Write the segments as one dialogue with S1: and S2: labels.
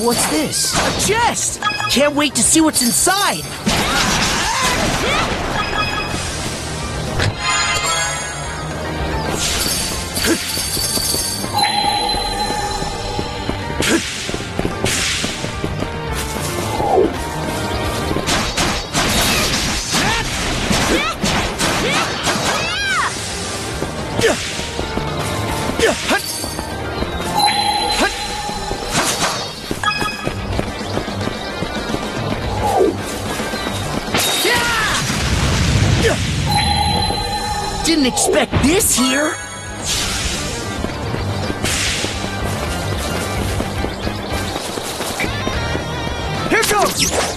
S1: what's this? A chest! Can't wait to see what's inside! Didn't expect this here! Here goes!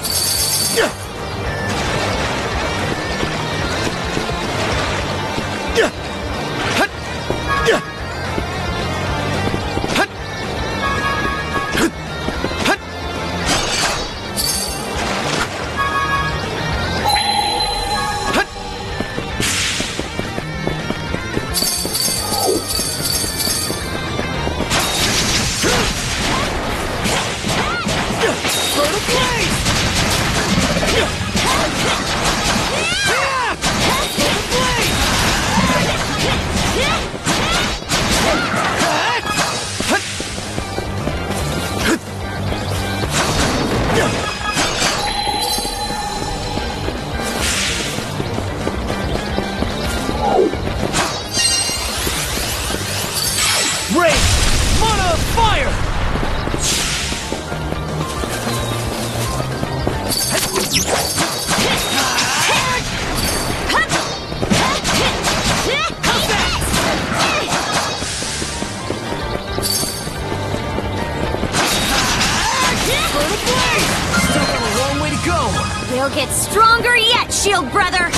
S2: You'll get stronger yet, Shield Brother!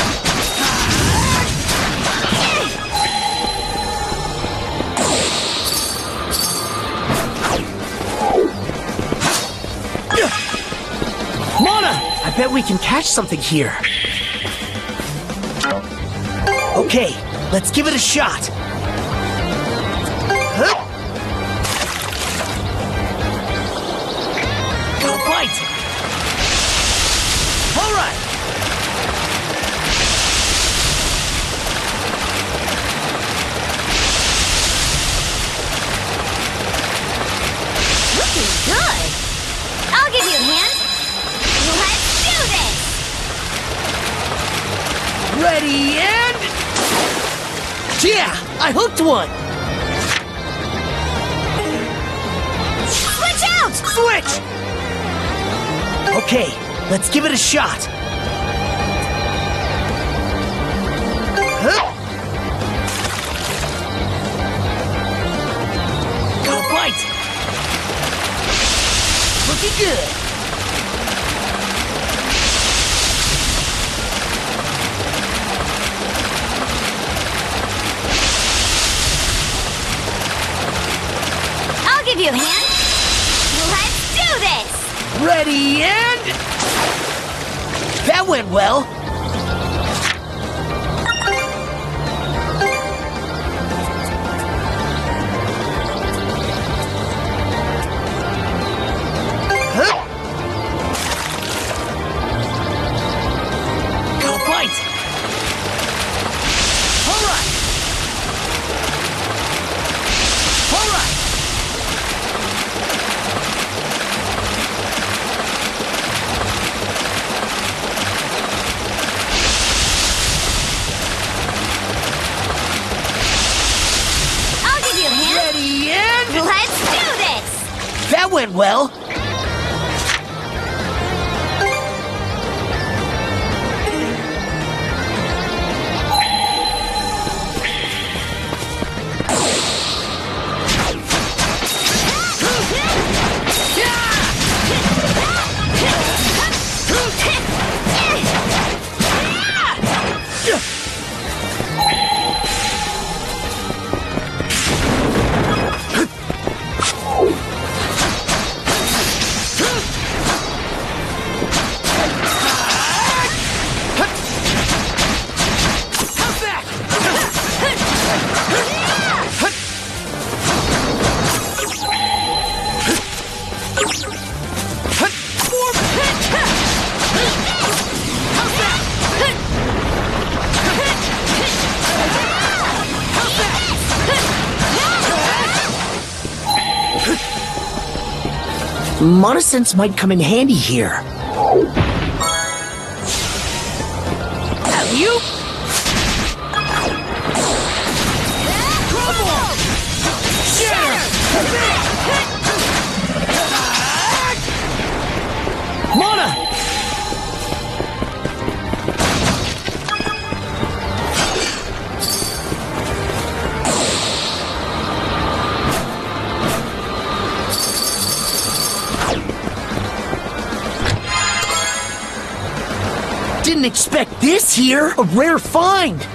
S1: Mana! I bet we can catch something here. Okay, let's give it a shot. Go fight! All right.
S2: Looking good. I'll give you a hand. Let's do this.
S1: Ready and... Yeah, I hooked one.
S2: Switch out!
S1: Switch! Okay. Let's give it a shot. Go fight! Looking good.
S2: I'll give you a hand. Let's do this!
S1: Ready and... That went well. Go fight! All right! All right!
S2: Let's do this!
S1: That went well. Monosense might come in handy here.
S2: You?
S1: Mana! Didn't expect this here. A rare find.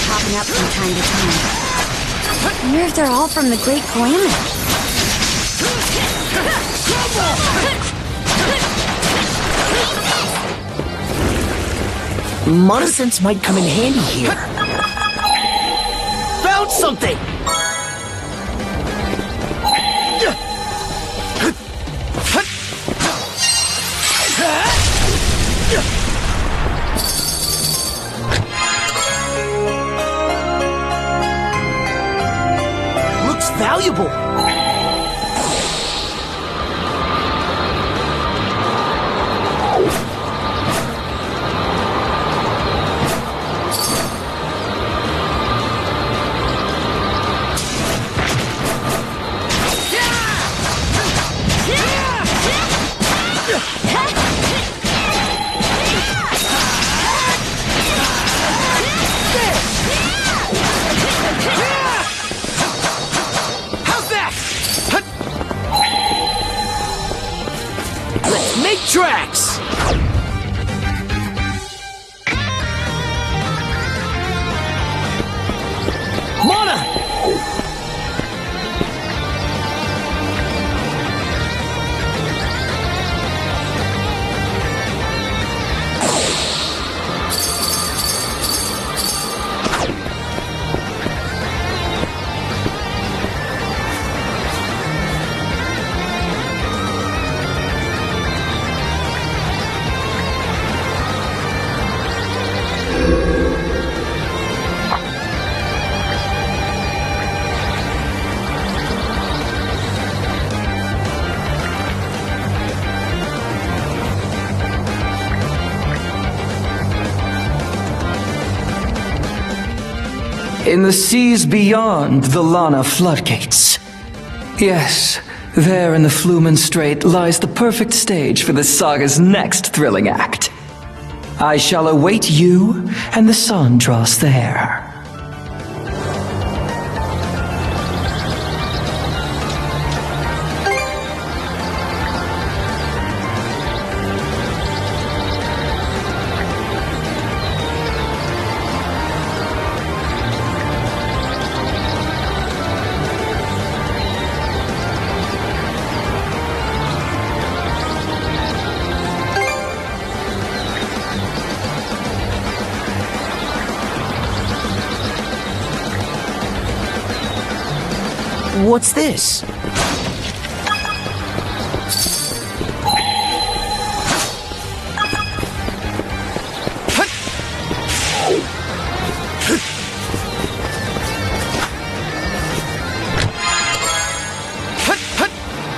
S2: Popping up from time to time. I wonder if they're all from the Great Calamity.
S1: Monosense might come in handy here. Found something! Valuable. Tracks! Mana!
S3: In the seas beyond the Lana floodgates. Yes, there in the Flumen Strait lies the perfect stage for the saga's next thrilling act. I shall await you, and the sun draws there.
S1: What's this?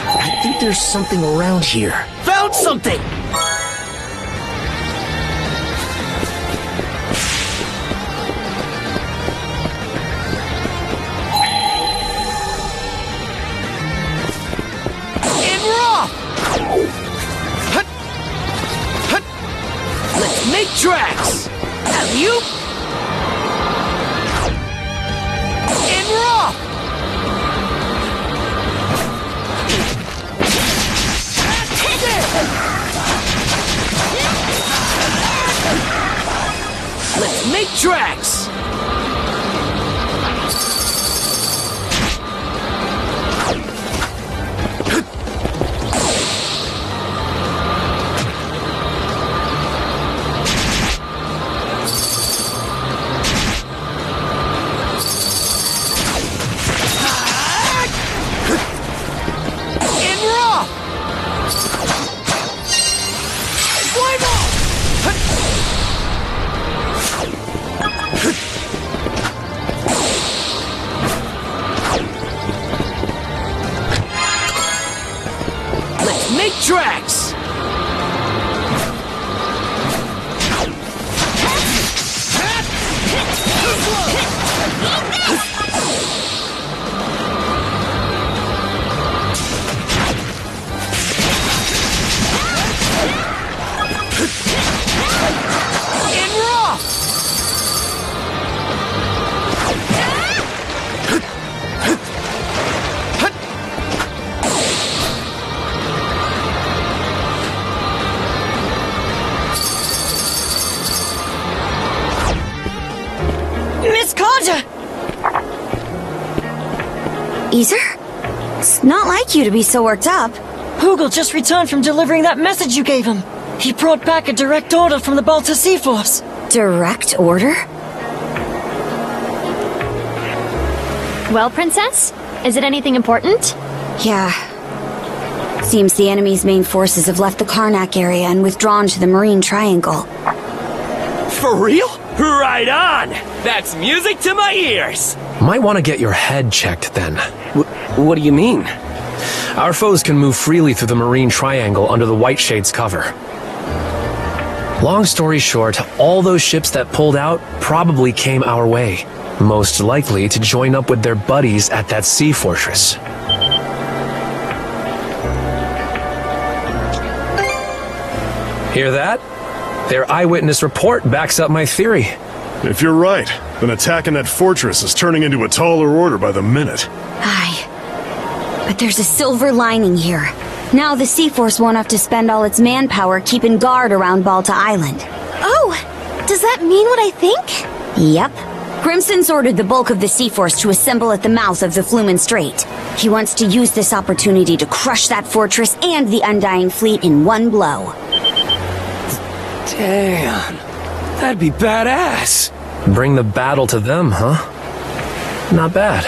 S1: I think there's something around here. Found something! Make tracks! Have you? In raw! tracks!
S2: Ether? It's not like you to be so worked up.
S4: Hugel just returned from delivering that message you gave him. He brought back a direct order from the Balta Sea Force.
S2: Direct order?
S5: Well, Princess? Is it anything important?
S2: Yeah. Seems the enemy's main forces have left the Karnak area and withdrawn to the Marine Triangle.
S1: For real? Right on! That's music to my ears!
S6: Might want to get your head checked then.
S1: What do you mean?
S6: Our foes can move freely through the Marine Triangle under the White Shade's cover. Long story short, all those ships that pulled out probably came our way. Most likely to join up with their buddies at that sea fortress. Hear that? Their eyewitness report backs up my theory.
S7: If you're right, then attacking that fortress is turning into a taller order by the minute.
S2: Aye. But there's a silver lining here. Now the Sea Force won't have to spend all its manpower keeping guard around Balta Island.
S5: Oh! Does that mean what I think?
S2: Yep. Grimson's ordered the bulk of the Sea Force to assemble at the mouth of the Flumen Strait. He wants to use this opportunity to crush that fortress and the Undying Fleet in one blow.
S1: Damn. That'd be badass.
S6: Bring the battle to them, huh? Not bad.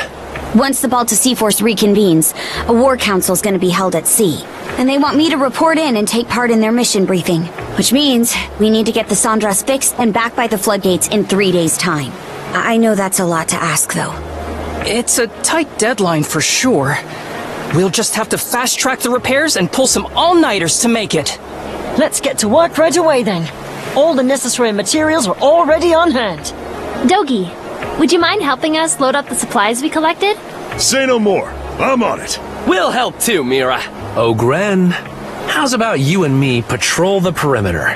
S2: Once the Balta Sea Force reconvenes, a war council's gonna be held at sea. And they want me to report in and take part in their mission briefing. Which means we need to get the Sandras fixed and back by the floodgates in 3 days' time. I know that's a lot to ask, though.
S8: It's a tight deadline for sure. We'll just have to fast-track the repairs and pull some all-nighters to make it.
S4: Let's get to work right away then. All the necessary materials are already on hand.
S5: Dogi, would you mind helping us load up the supplies we collected?
S7: Say no more. I'm on it.
S1: We'll help too, Mira.
S6: Ogren, how's about you and me patrol the perimeter?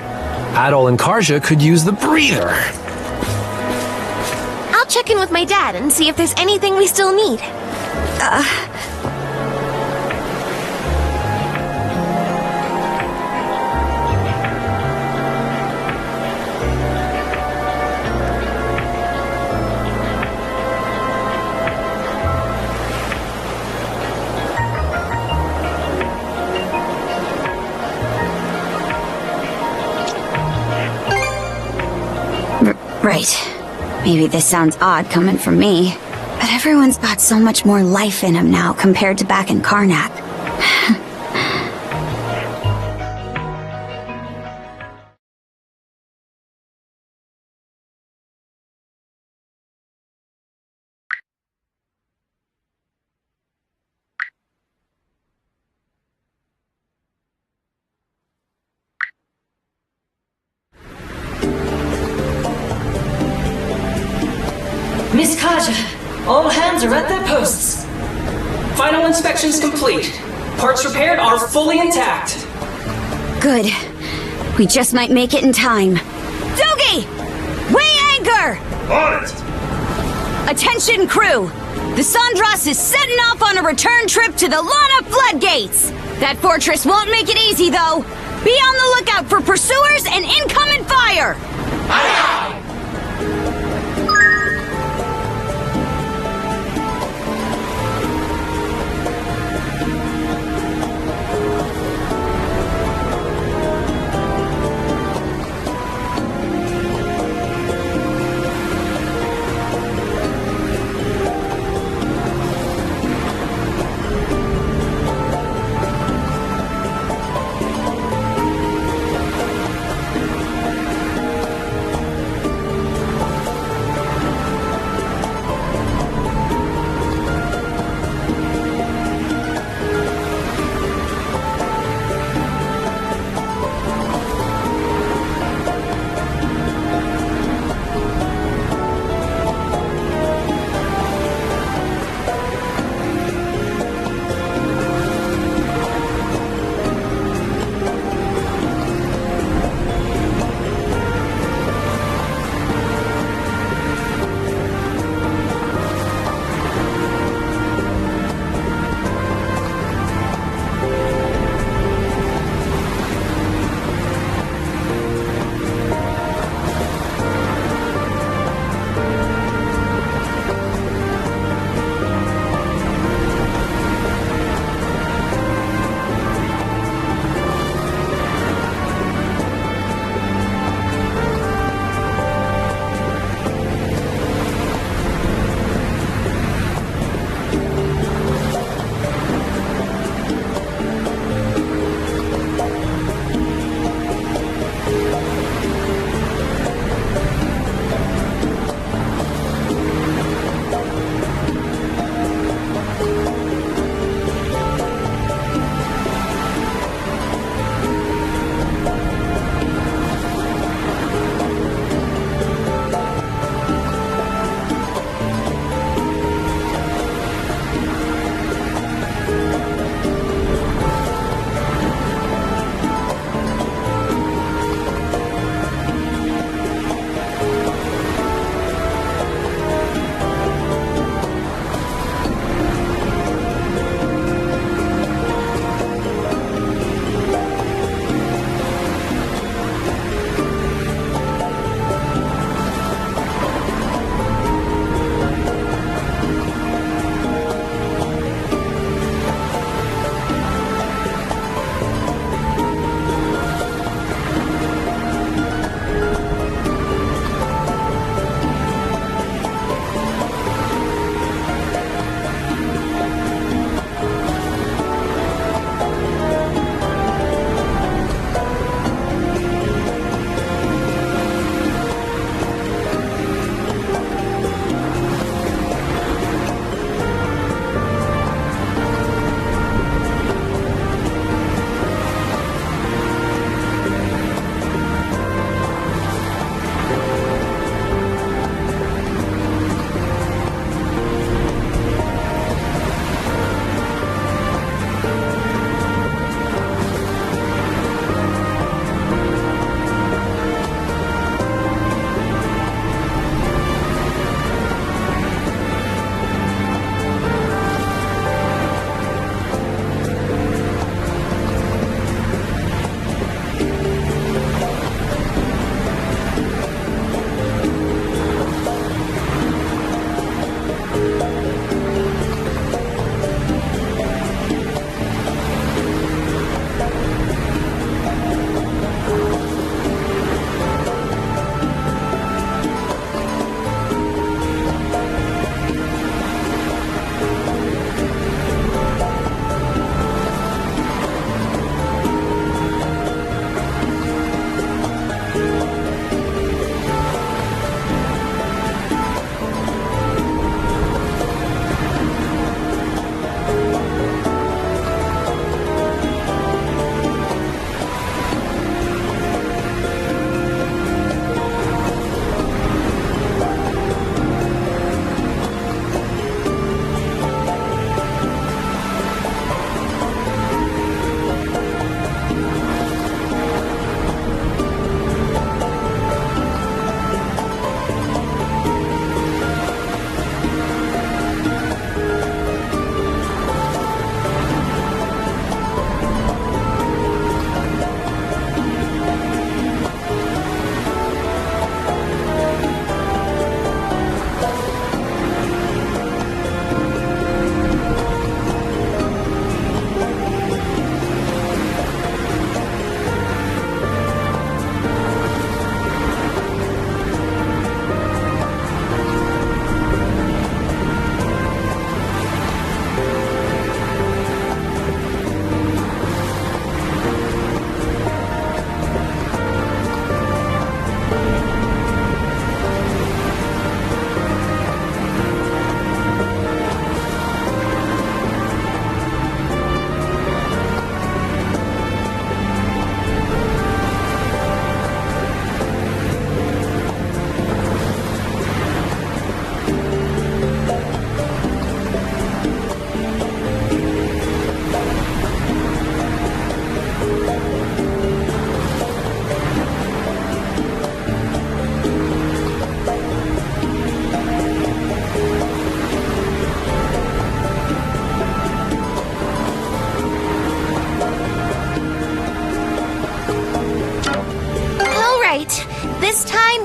S6: Adol and Karja could use the breather.
S5: I'll check in with my dad and see if there's anything we still need.
S2: Right. Maybe this sounds odd coming from me, but everyone's got so much more life in them now compared to back in Karnak.
S4: Miss Kaja, all hands are at their posts.
S8: Final inspection's complete. Parts repaired are fully intact.
S2: Good. We just might make it in time. Dogi! Weigh anchor!
S7: On it!
S2: Attention, crew! The Sandras is setting off on a return trip to the Lana Floodgates! That fortress won't make it easy, though. Be on the lookout for pursuers and incoming fire!
S1: Aye, aye.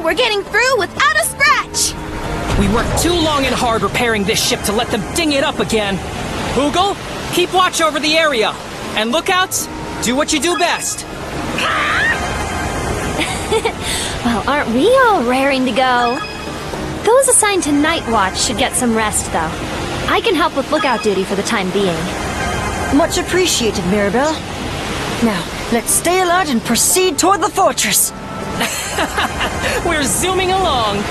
S2: we're getting through without a scratch!
S8: We worked too long and hard repairing this ship to let them ding it up again. Hoogle, keep watch over the area. And lookouts, do what you do best.
S5: Well, aren't we all raring to go? Those assigned to Night Watch should get some rest, though. I can help with lookout duty for the time being.
S4: Much appreciated, Mirabelle. Now, let's stay alert and proceed toward the fortress.
S8: We're zooming along.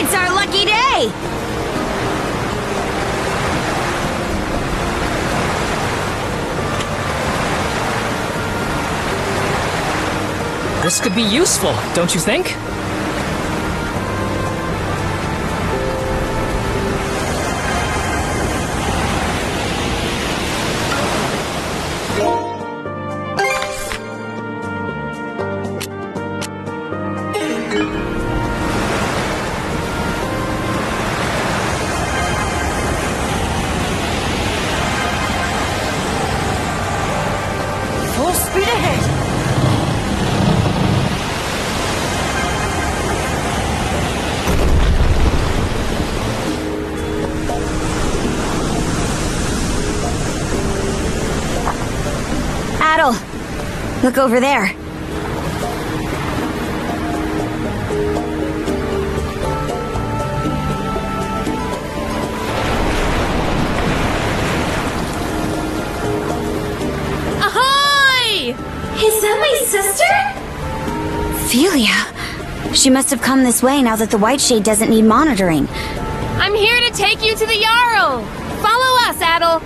S2: It's our lucky day!
S8: This could be useful, don't you think?
S4: Full speed ahead.
S2: Adol, look over there.
S5: Ahoy! Is that my sister?
S2: Philia. She must have come this way now that the White Shade doesn't need monitoring.
S5: I'm here to take you to the Jarl. Follow us, Adol.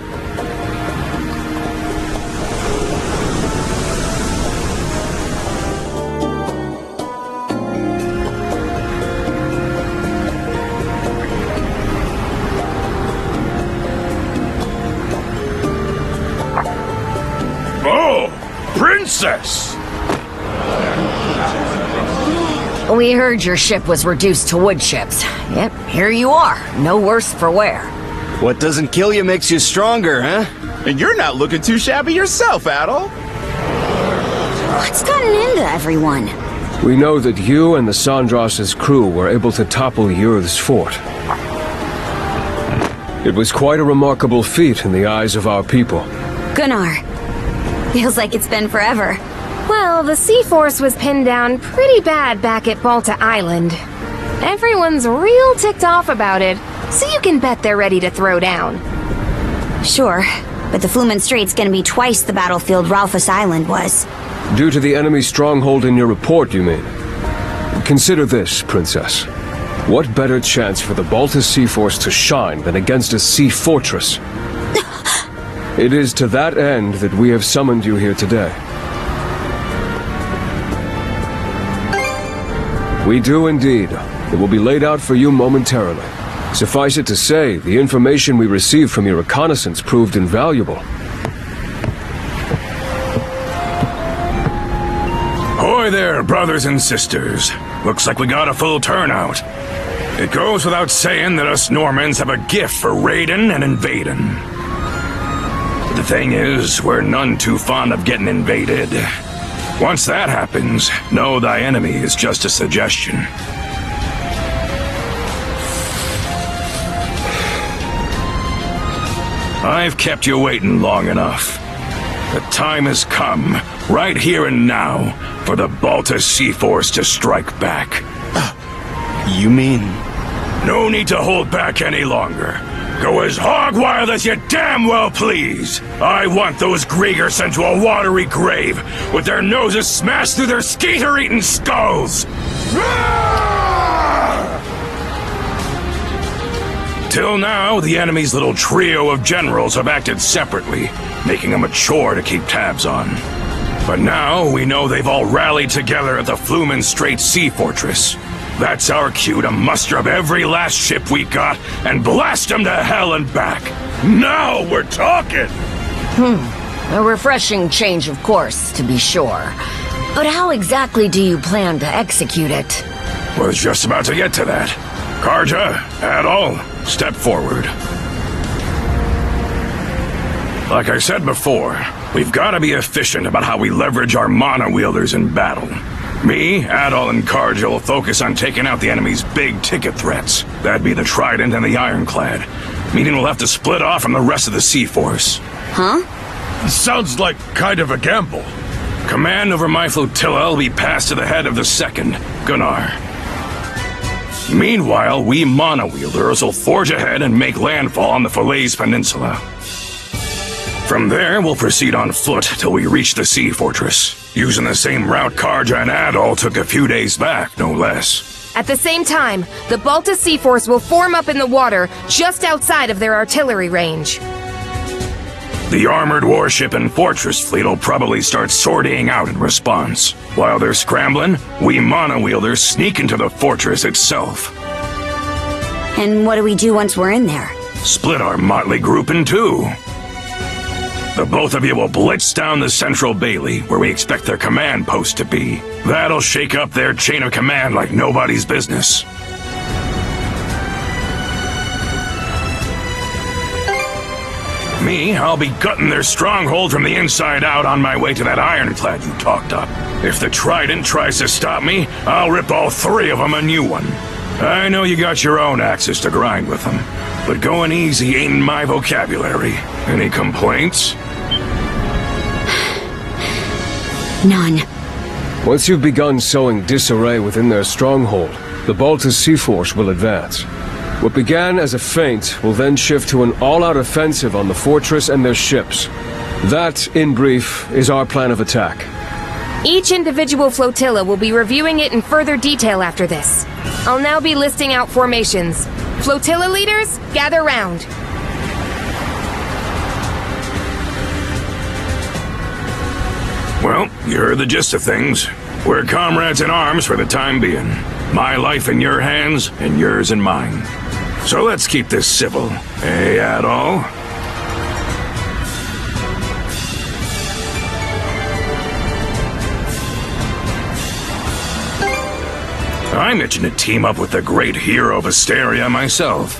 S9: Oh, princess!
S10: We heard your ship was reduced to wood chips. Yep, here you are. No worse for wear.
S1: What doesn't kill you makes you stronger, huh?
S9: And you're not looking too shabby yourself, Adol.
S2: What's gotten into everyone?
S11: We know that you and the Sandras's crew were able to topple Yurth's fort. It was quite a remarkable feat in the eyes of our people.
S2: Gunnar. Feels like it's been forever.
S12: Well, the Sea Force was pinned down pretty bad back at Balta Island. Everyone's real ticked off about it, so you can bet they're ready to throw down.
S2: Sure, but the Flumen Strait's gonna be twice the battlefield Ralphus Island was.
S11: Due to the enemy stronghold in your report, you mean? Consider this, Princess. What better chance for the Balta Sea Force to shine than against a sea fortress? It is to that end that we have summoned you here today. We do indeed. It will be laid out for you momentarily. Suffice it to say, the information we received from your reconnaissance proved invaluable.
S9: Hoy there, brothers and sisters. Looks like we got a full turnout. It goes without saying that us Normans have a gift for raiding and invading. The thing is, we're none too fond of getting invaded. Once that happens, know thy enemy is just a suggestion. I've kept you waiting long enough. The time has come, right here and now, for the Balta Sea Force to strike back.
S1: You mean?
S9: No need to hold back any longer. Go as hog wild as you damn well please. I want those Griegers sent to a watery grave, with their noses smashed through their skeeter-eating skulls! Till now, the enemy's little trio of generals have acted separately, making them a chore to keep tabs on. But now, we know they've all rallied together at the Flumen Strait Sea Fortress. That's our cue to muster up every last ship we got and blast them to hell and back. Now we're talking!
S10: A refreshing change of course, to be sure. But how exactly do you plan to execute it?
S9: Was just about to get to that. Karja, Adol, step forward. Like I said before, we've got to be efficient about how we leverage our mana wielders in battle. Me, Adol, and Karja will focus on taking out the enemy's big-ticket threats. That'd be the Trident and the Ironclad. Meaning we'll have to split off from the rest of the Sea Force.
S2: Huh?
S7: Sounds like kind of a gamble.
S9: Command over my flotilla will be passed to the head of the second, Gunnar. Meanwhile, we mana wielders will forge ahead and make landfall on the Falaise Peninsula. From there, we'll proceed on foot till we reach the Sea Fortress, using the same route Karja and Adol took a few days back, no less.
S12: At the same time, the Balta Sea Force will form up in the water just outside of their artillery range.
S9: The armored warship and fortress fleet will probably start sortying out in response. While they're scrambling, we mana wielders sneak into the fortress itself.
S2: And what do we do once we're in there?
S9: Split our motley group in two. The both of you will blitz down the central bailey, where we expect their command post to be. That'll shake up their chain of command like nobody's business. Me, I'll be gutting their stronghold from the inside out on my way to that ironclad you talked up. If the Trident tries to stop me, I'll rip all three of them a new one. I know you got your own axes to grind with them, but going easy ain't in my vocabulary. Any complaints?
S2: None.
S11: Once you've begun sowing disarray within their stronghold, the Balta Sea Force will advance. What began as a feint will then shift to an all-out offensive on the fortress and their ships. That, in brief, is our plan of attack.
S12: Each individual flotilla will be reviewing it in further detail after this. I'll now be listing out formations. Flotilla leaders, gather round.
S9: Well, you heard the gist of things. We're comrades in arms for the time being. My life in your hands, and yours in mine. So let's keep this civil, eh, Adol? I'm itching to team up with the great hero of Asteria myself.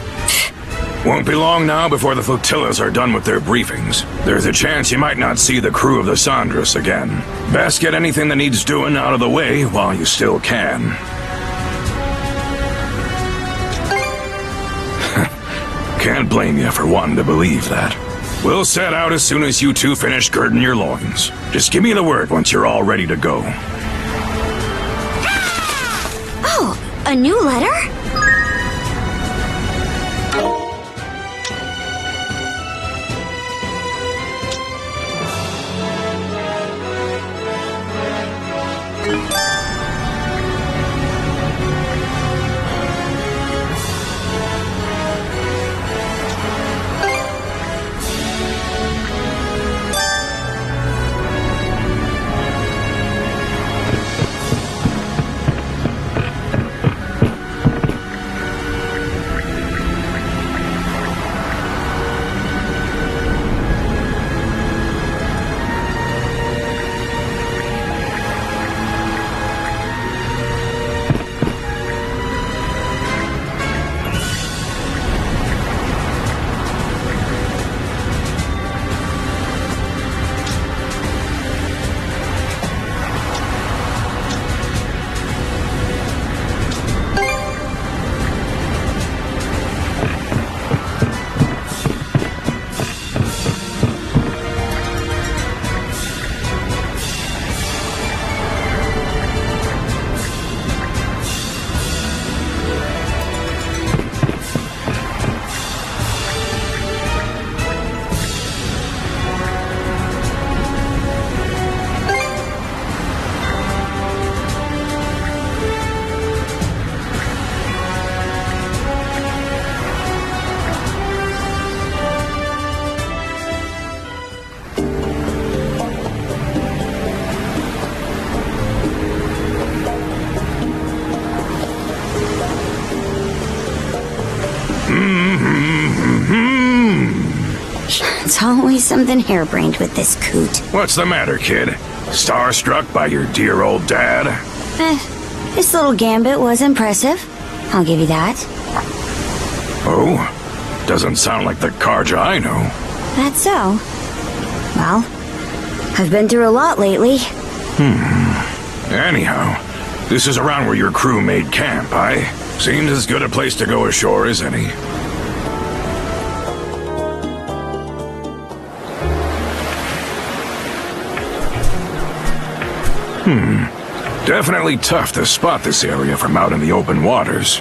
S9: Won't be long now before the flotillas are done with their briefings. There's a chance you might not see the crew of the Sandras again. Best get anything that needs doing out of the way while you still can. Can't blame you for wanting to believe that. We'll set out as soon as you two finish girding your loins. Just give me the word once you're all ready to go.
S2: Oh, a new letter? There's always something harebrained with this coot.
S9: What's the matter, kid? Starstruck by your dear old dad?
S2: This little gambit was impressive. I'll give you that.
S9: Oh? Doesn't sound like the Karja I know.
S2: That's so. Well, I've been through a lot lately.
S9: Anyhow, this is around where your crew made camp, aye? Seems as good a place to go ashore as any. Definitely tough to spot this area from out in the open waters.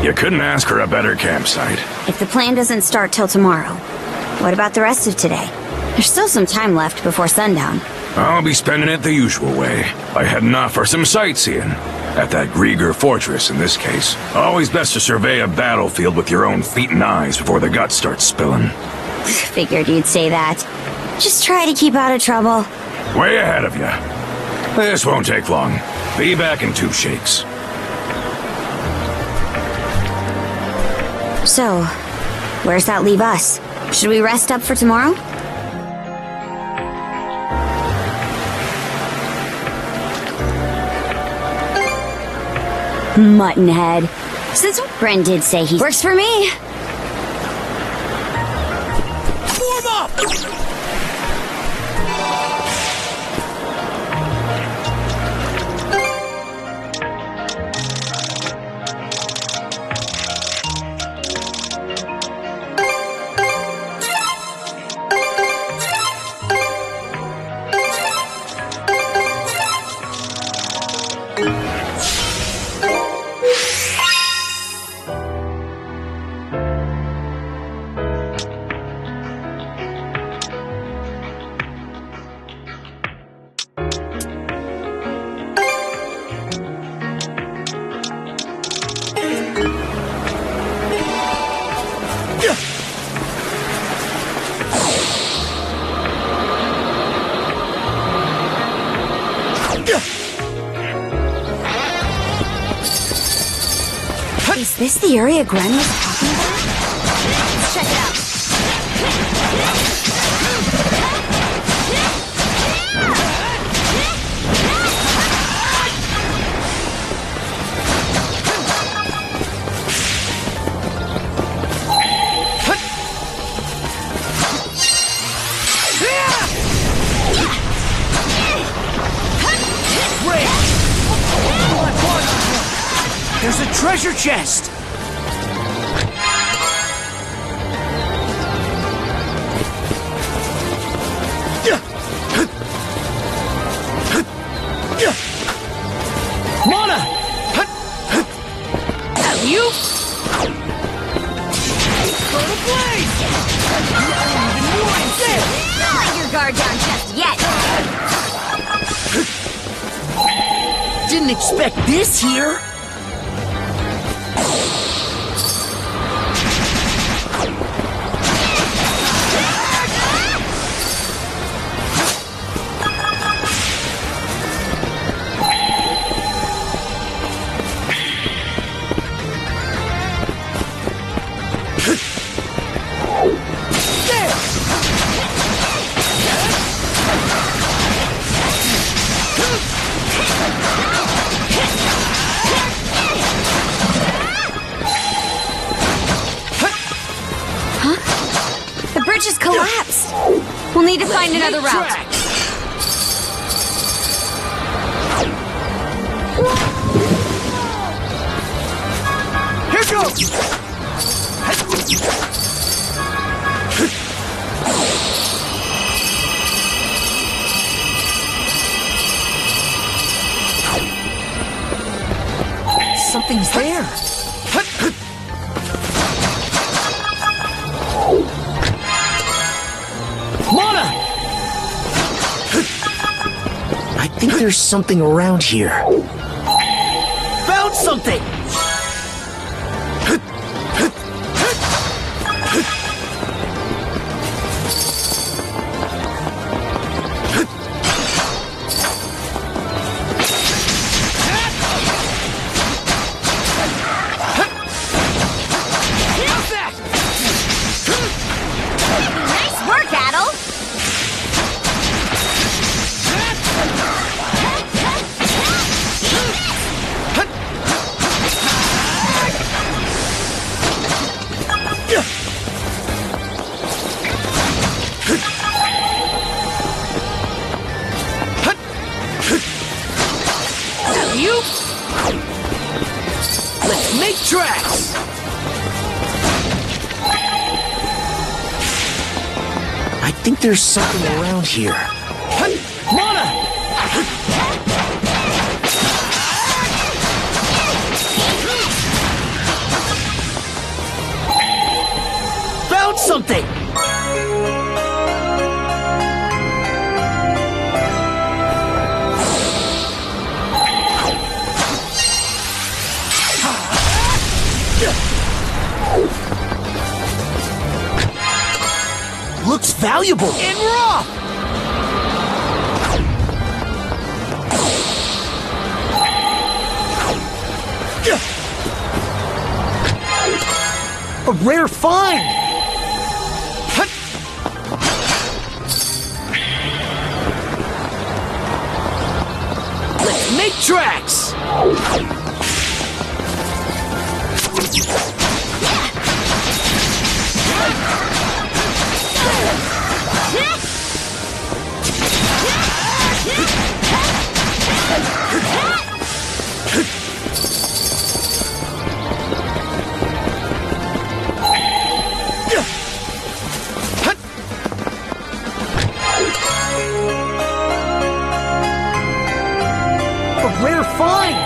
S9: You couldn't ask for a better campsite.
S2: If the plan doesn't start till tomorrow, what about the rest of today? There's still some time left before sundown.
S9: I'll be spending it the usual way, by heading off for some sightseeing. At that Grieger fortress, in this case. Always best to survey a battlefield with your own feet and eyes before the guts start spilling.
S2: Figured you'd say that. Just try to keep out of trouble.
S9: Way ahead of you. This won't take long. Be back in 2 shakes.
S2: So, where's that leave us? Should we rest up for tomorrow? Muttonhead. Since Bren did say he works for me.
S1: Form up!
S2: Is this the area Gren was talking about? Let's check it out.
S1: There's a treasure chest!
S8: Mana!
S1: Have you? For the blaze!
S2: Not let your guard down just yet.
S1: Didn't expect this here!
S2: The bridge has collapsed. We'll need to find another route.
S1: Here goes! Something's there.
S8: Mana!
S1: I think there's something around here. Found something! think there's something around here.
S8: Mana!
S1: Found something! Looks valuable and raw! A rare find! Let's make tracks! A rare find!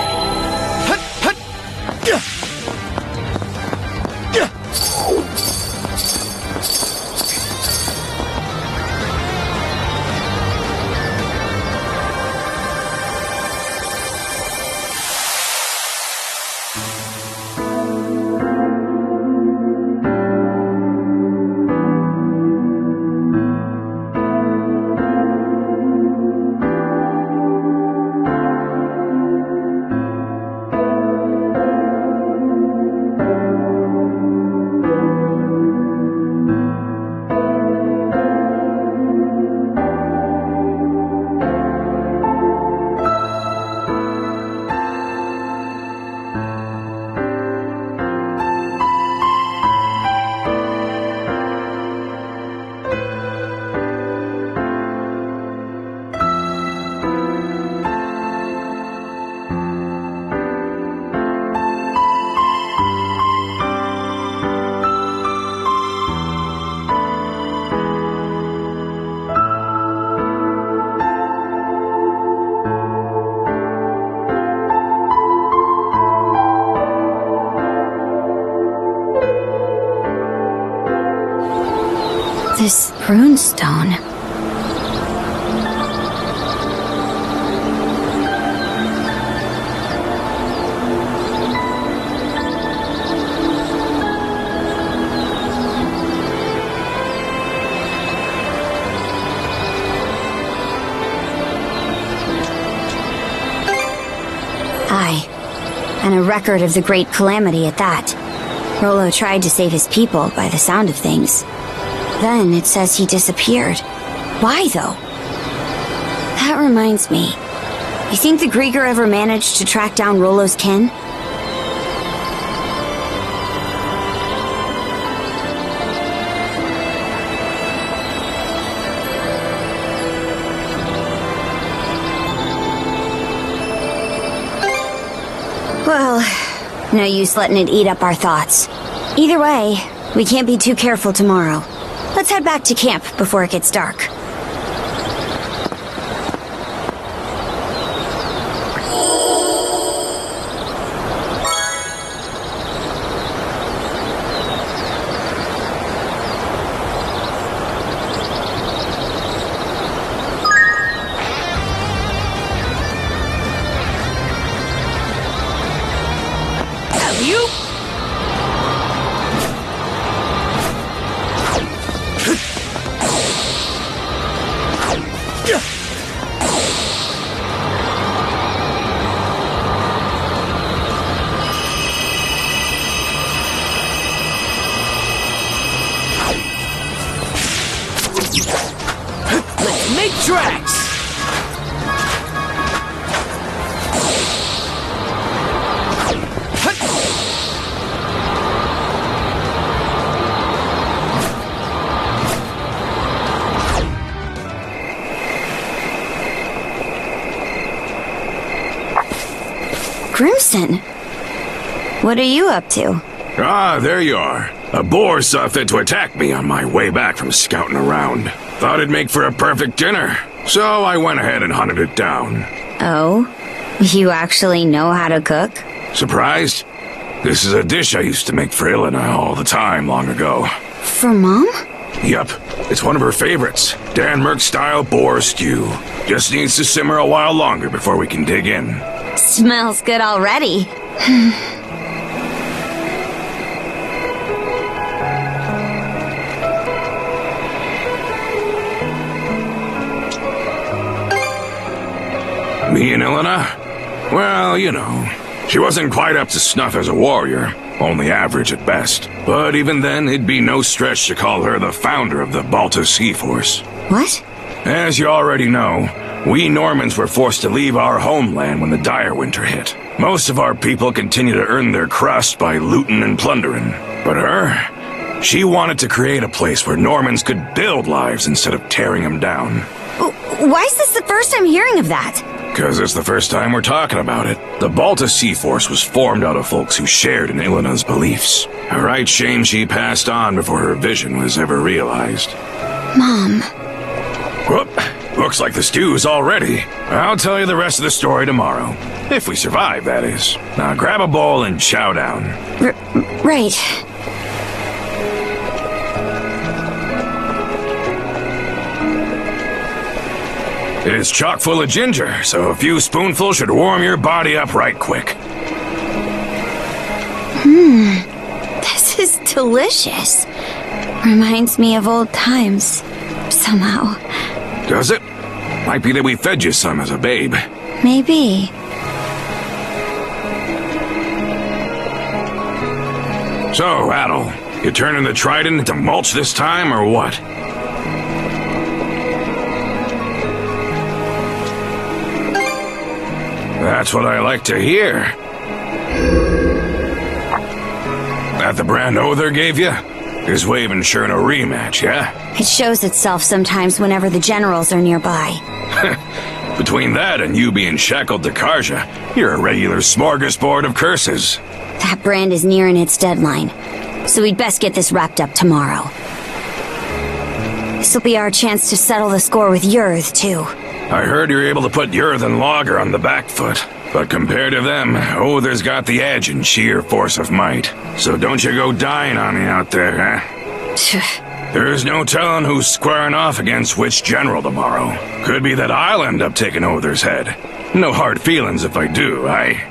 S2: This rune stone. Aye, and a record of the Great Calamity at that. Rollo tried to save his people by the sound of things. Then it says he disappeared. Why, though? That reminds me. You think the Grieger ever managed to track down Rollo's kin? Well, no use letting it eat up our thoughts. Either way, we can't be too careful tomorrow. Let's head back to camp before it gets dark.
S1: Let's make tracks!
S2: Grimson, what are you up to?
S9: Ah, there you are. A boar saw fit to attack me on my way back from scouting around. Thought it'd make for a perfect dinner, so I went ahead and hunted it down.
S2: Oh? You actually know how to cook?
S9: Surprised? This is a dish I used to make for Ilena all the time long ago.
S2: For Mom?
S9: Yep, it's one of her favorites. Denmark-style boar stew. Just needs to simmer a while longer before we can dig in.
S2: Smells good already.
S9: Me and Ilena? Well, you know, she wasn't quite up to snuff as a warrior, only average at best. But even then, it'd be no stretch to call her the founder of the Balta Sea Force.
S2: What?
S9: As you already know, we Normans were forced to leave our homeland when the dire winter hit. Most of our people continue to earn their crust by looting and plundering. But her, she wanted to create a place where Normans could build lives instead of tearing them down.
S2: Why is this the first I'm hearing of that?
S9: Because it's the first time we're talking about it. The Balta Sea Force was formed out of folks who shared in Ilena's beliefs. A right shame she passed on before her vision was ever realized.
S2: Mom.
S9: Whoop. Looks like the stew's all ready. I'll tell you the rest of the story tomorrow. If we survive, that is. Now grab a bowl and chow down.
S2: Right.
S9: It's chock full of ginger, so a few spoonfuls should warm your body up right quick.
S2: This is delicious. Reminds me of old times, somehow.
S9: Does it? Might be that we fed you some as a babe.
S2: Maybe.
S9: So, Adol, you turning the trident into mulch this time, or what? That's what I like to hear. That the brand Other gave you? His way of ensuring a rematch, yeah?
S2: It shows itself sometimes whenever the generals are nearby.
S9: Between that and you being shackled to Karja, you're a regular smorgasbord of curses.
S2: That brand is nearing its deadline, so we'd best get this wrapped up tomorrow. This'll be our chance to settle the score with Yurth, too.
S9: I heard you're able to put Yurth and Lager on the back foot, but compared to them, Other's got the edge in sheer force of might. So don't you go dying on me out there, huh? There's no telling who's squaring off against which general tomorrow. Could be that I'll end up taking Other's head. No hard feelings if I do, aye?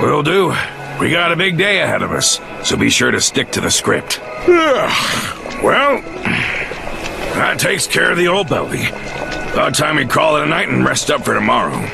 S9: Will do. We got a big day ahead of us, so be sure to stick to the script. Well, that takes care of the old belly. About time we call it a night and rest up for tomorrow.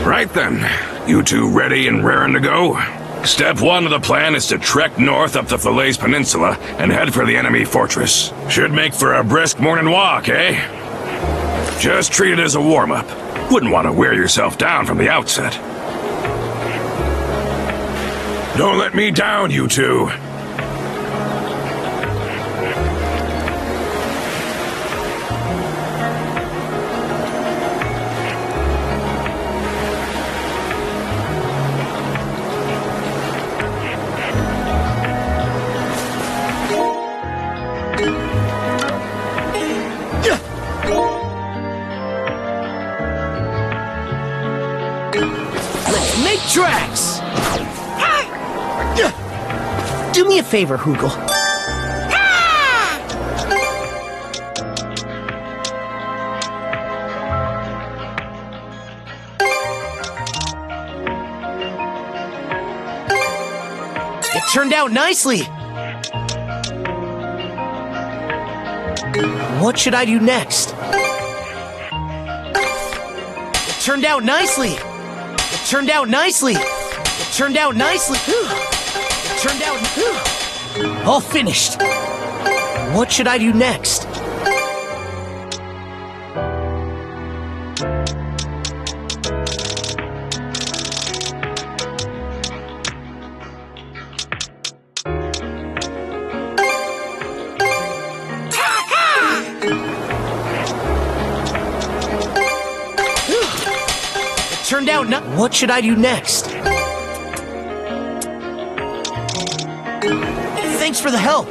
S9: Right then, you two ready and raring to go? Step one of the plan is to trek north up the Falaise Peninsula and head for the enemy fortress. Should make for a brisk morning walk, eh? Just treat it as a warm-up. Wouldn't want to wear yourself down from the outset. Don't let me down, you two.
S1: Make tracks! Do me a favor, Hugel. It turned out nicely.
S13: What should I do next? It turned out nicely. It turned out nicely. It turned out nicely. It turned out... All finished. What should I do next? Turned out no- What should I do next? Thanks for the help.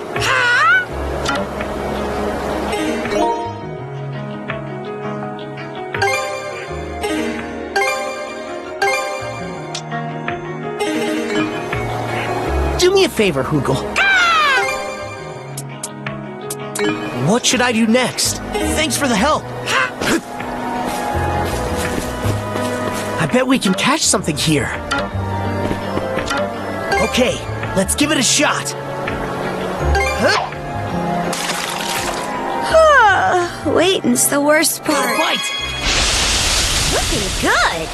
S13: Do me a favor, Hugel. What should I do next? Thanks for the help. I bet we can catch something here. Okay, let's give it a shot.
S2: Waiting's the worst part.
S13: Right.
S2: Looking good.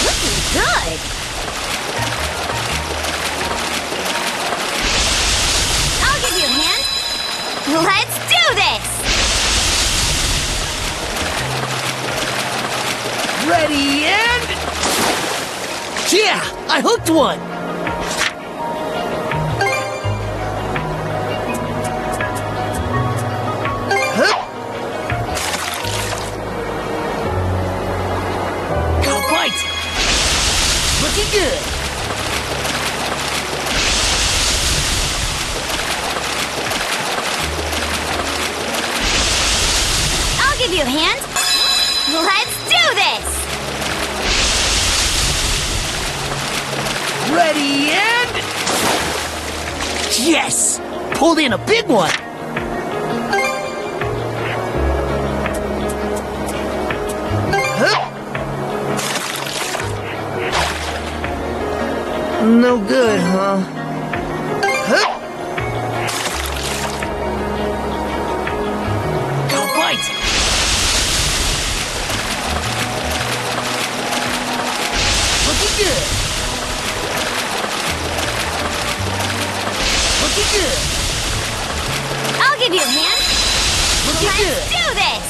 S2: Looking good. I'll give you a hand. Let's do this.
S13: Ready and... Yeah, I hooked one! Huh? Go bite! Looking good!
S2: I'll give you a hand. Let's do this.
S13: Ready and... Yes! Pulled in a big one! Huh? No good, huh? Huh? Go bite! Looking good! Looking good!
S2: I'll give you a hand.
S13: Looking
S2: Let's
S13: good!
S2: do this.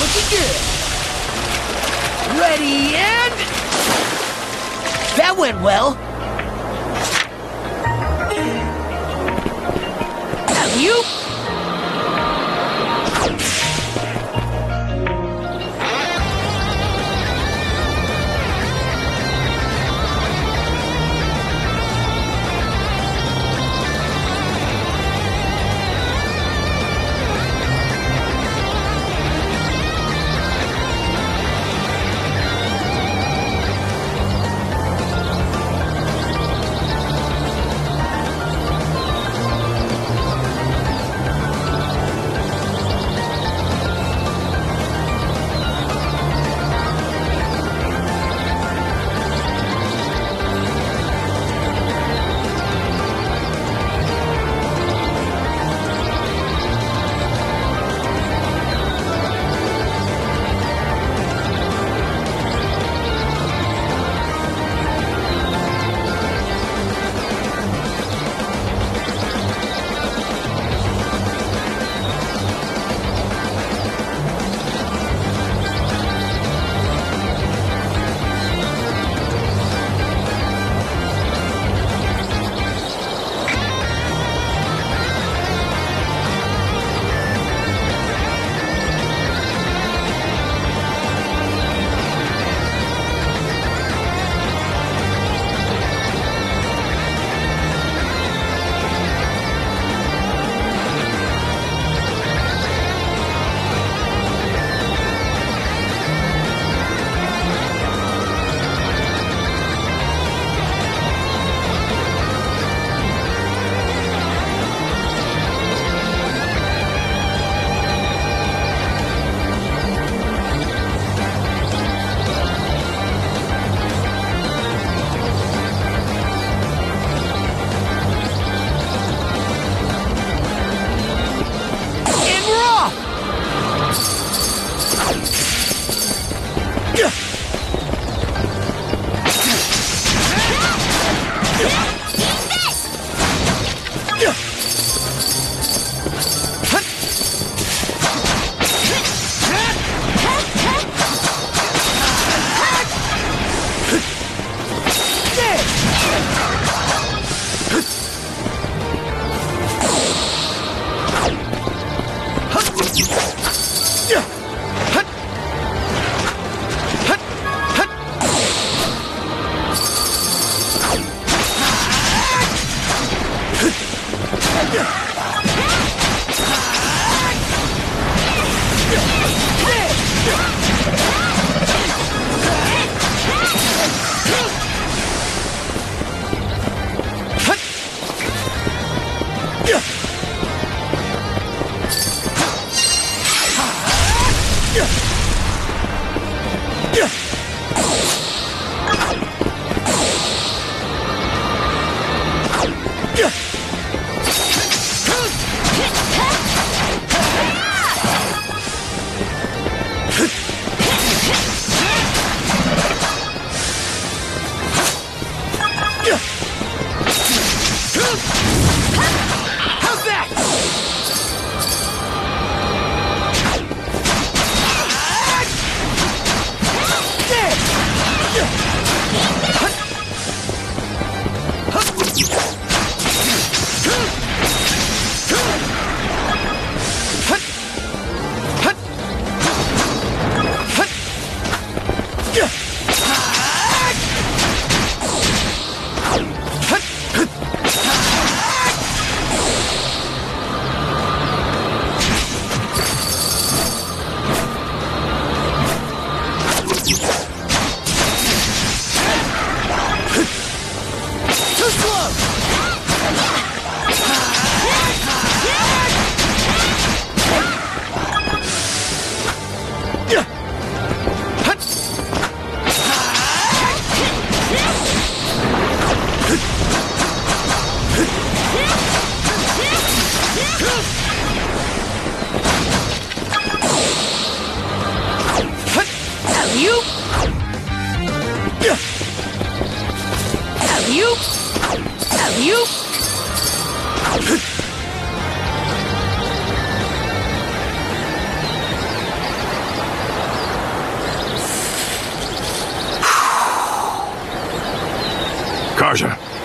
S13: Looking good! Ready and... That went well! You...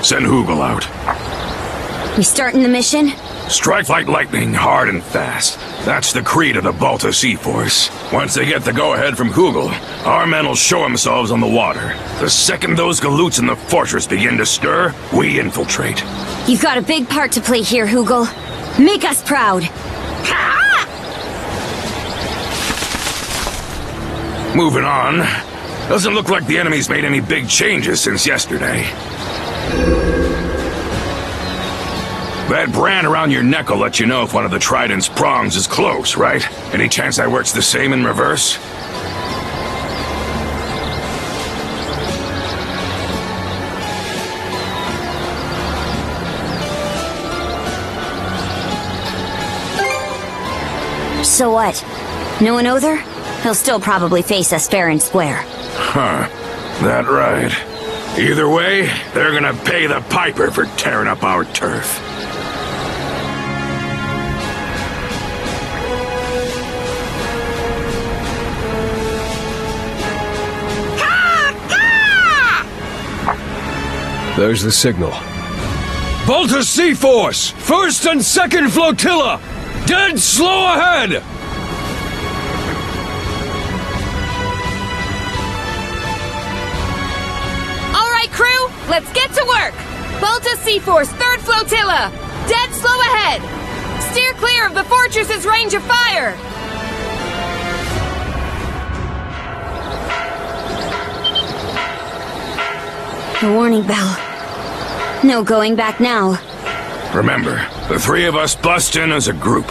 S9: Send Hugel out.
S2: We starting the mission?
S9: Strike like lightning, hard and fast. That's the creed of the Balta Sea Force. Once they get the go-ahead from Hugel, our men will show themselves on the water. The second those galoots in the fortress begin to stir, we infiltrate.
S2: You've got a big part to play here, Hugel. Make us proud.
S9: Moving on. Doesn't look like the enemy's made any big changes since yesterday. That brand around your neck will let you know if one of the trident's prongs is close, right? Any chance that works the same in reverse?
S2: So what? No one over? He'll still probably face us fair and square.
S9: Huh. That right. Either way, they're gonna pay the piper for tearing up our turf.
S11: There's the signal. Balta Sea Force! First and second flotilla! Dead slow ahead!
S12: All right, crew, let's get to work! Balta Sea Force, 3rd Flotilla! Dead slow ahead! Steer clear of the fortress's range of fire!
S2: The warning bell. No going back now.
S9: Remember, the 3 of us bust in as a group.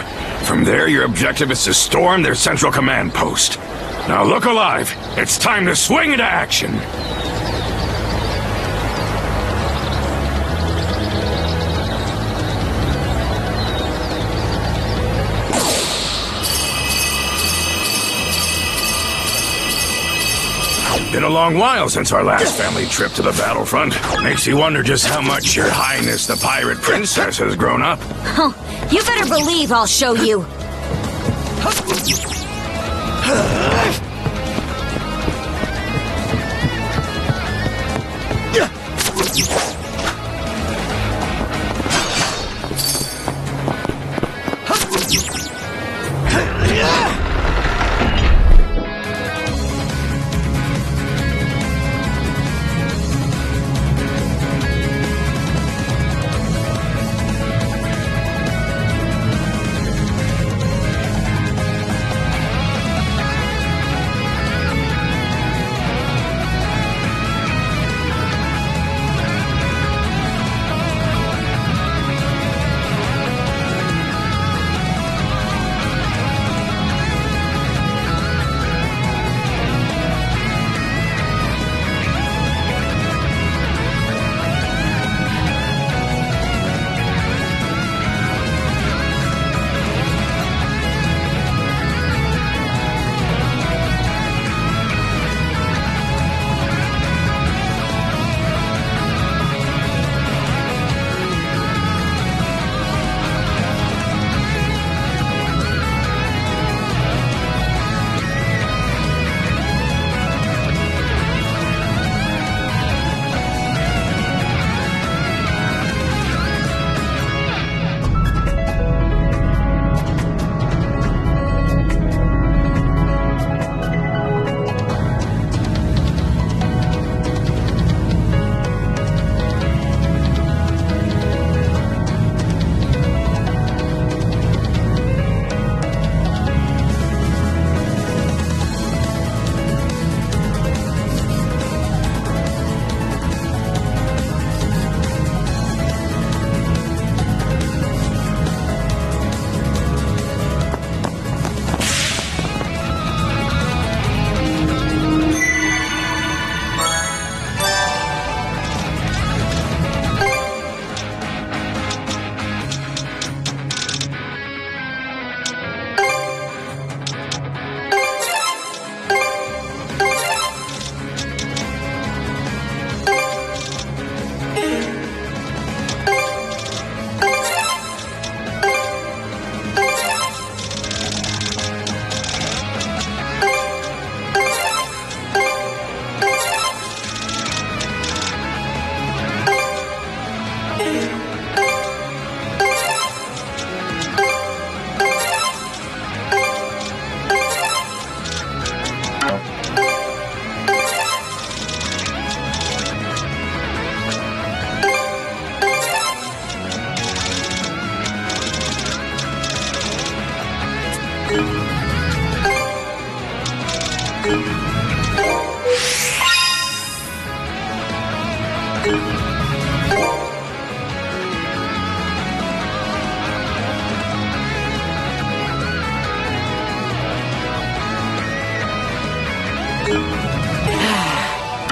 S9: From there, your objective is to storm their central command post. Now look alive. It's time to swing into action. Been a long while since our last family trip to the battlefront. Makes you wonder just how much Your Highness the Pirate Princess has grown up.
S2: Oh, you better believe I'll show you.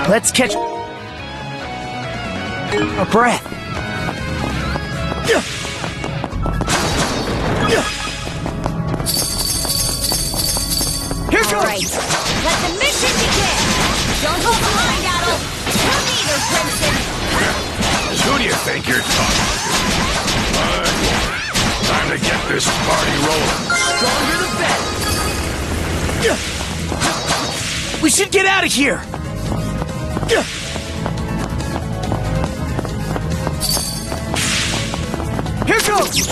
S13: Let's catch our breath. Here goes!
S2: Right. Let the mission begin! Don't hold behind, Adol! You're neither, Crimson!
S9: Who do you think you're talking to? Time to get this party rolling.
S13: Stronger the better. We should get out of here! Here goes!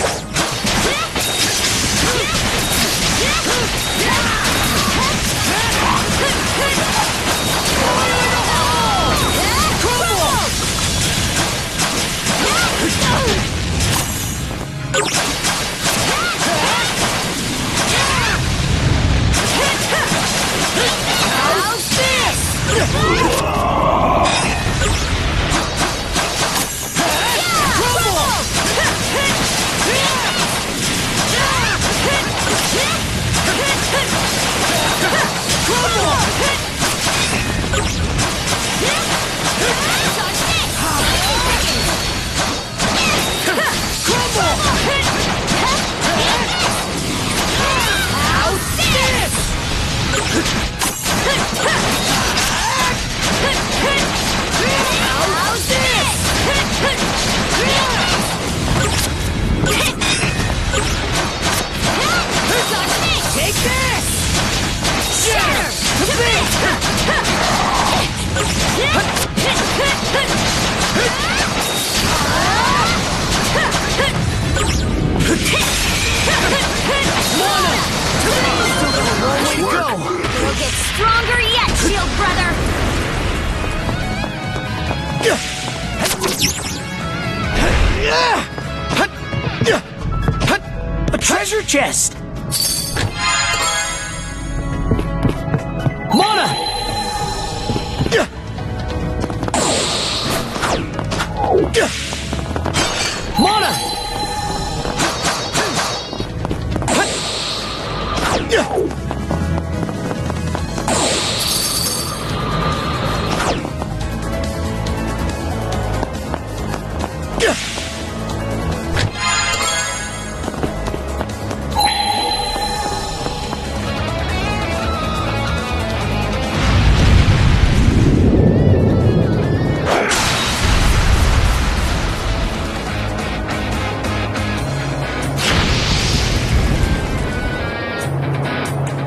S2: You'll get stronger yet, Shield Brother!
S13: A treasure chest! Mana! Mana!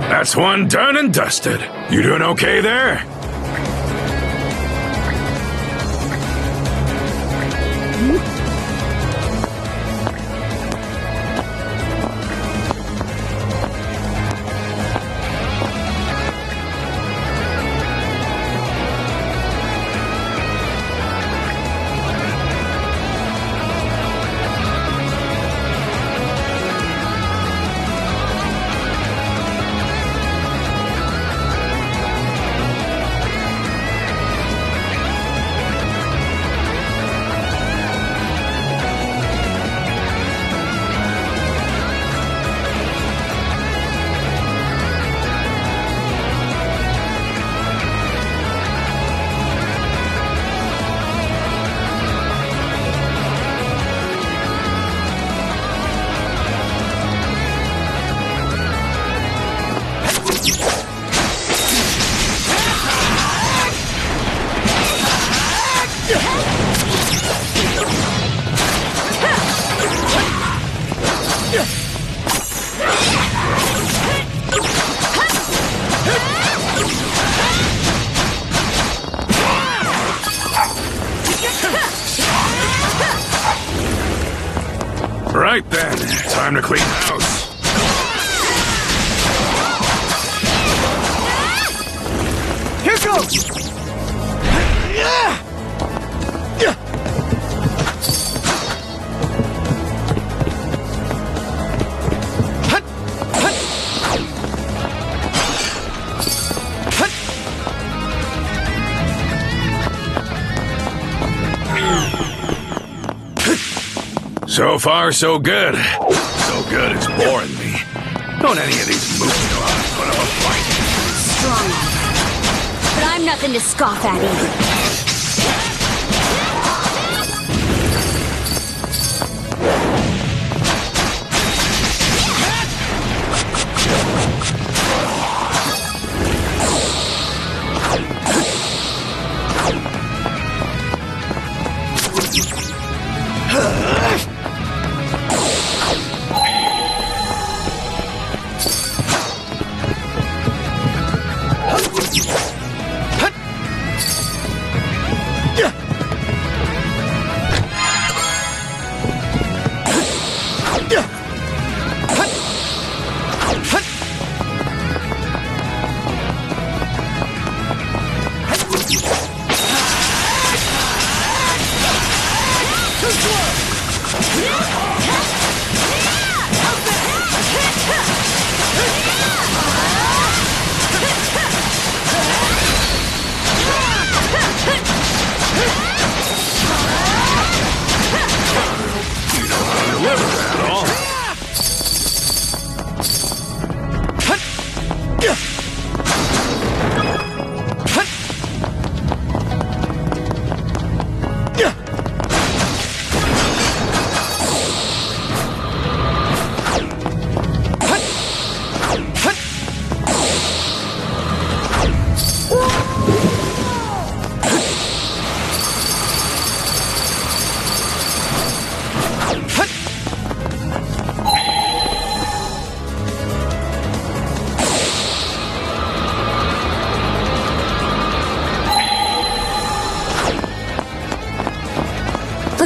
S9: That's one done and dusted. You doing okay there? Right then, time to clean house.
S13: Here goes!
S9: So far, so good. So good it's boring me. Don't any of these moves know how to put up a fight.
S2: Strong. But I'm nothing to scoff at either.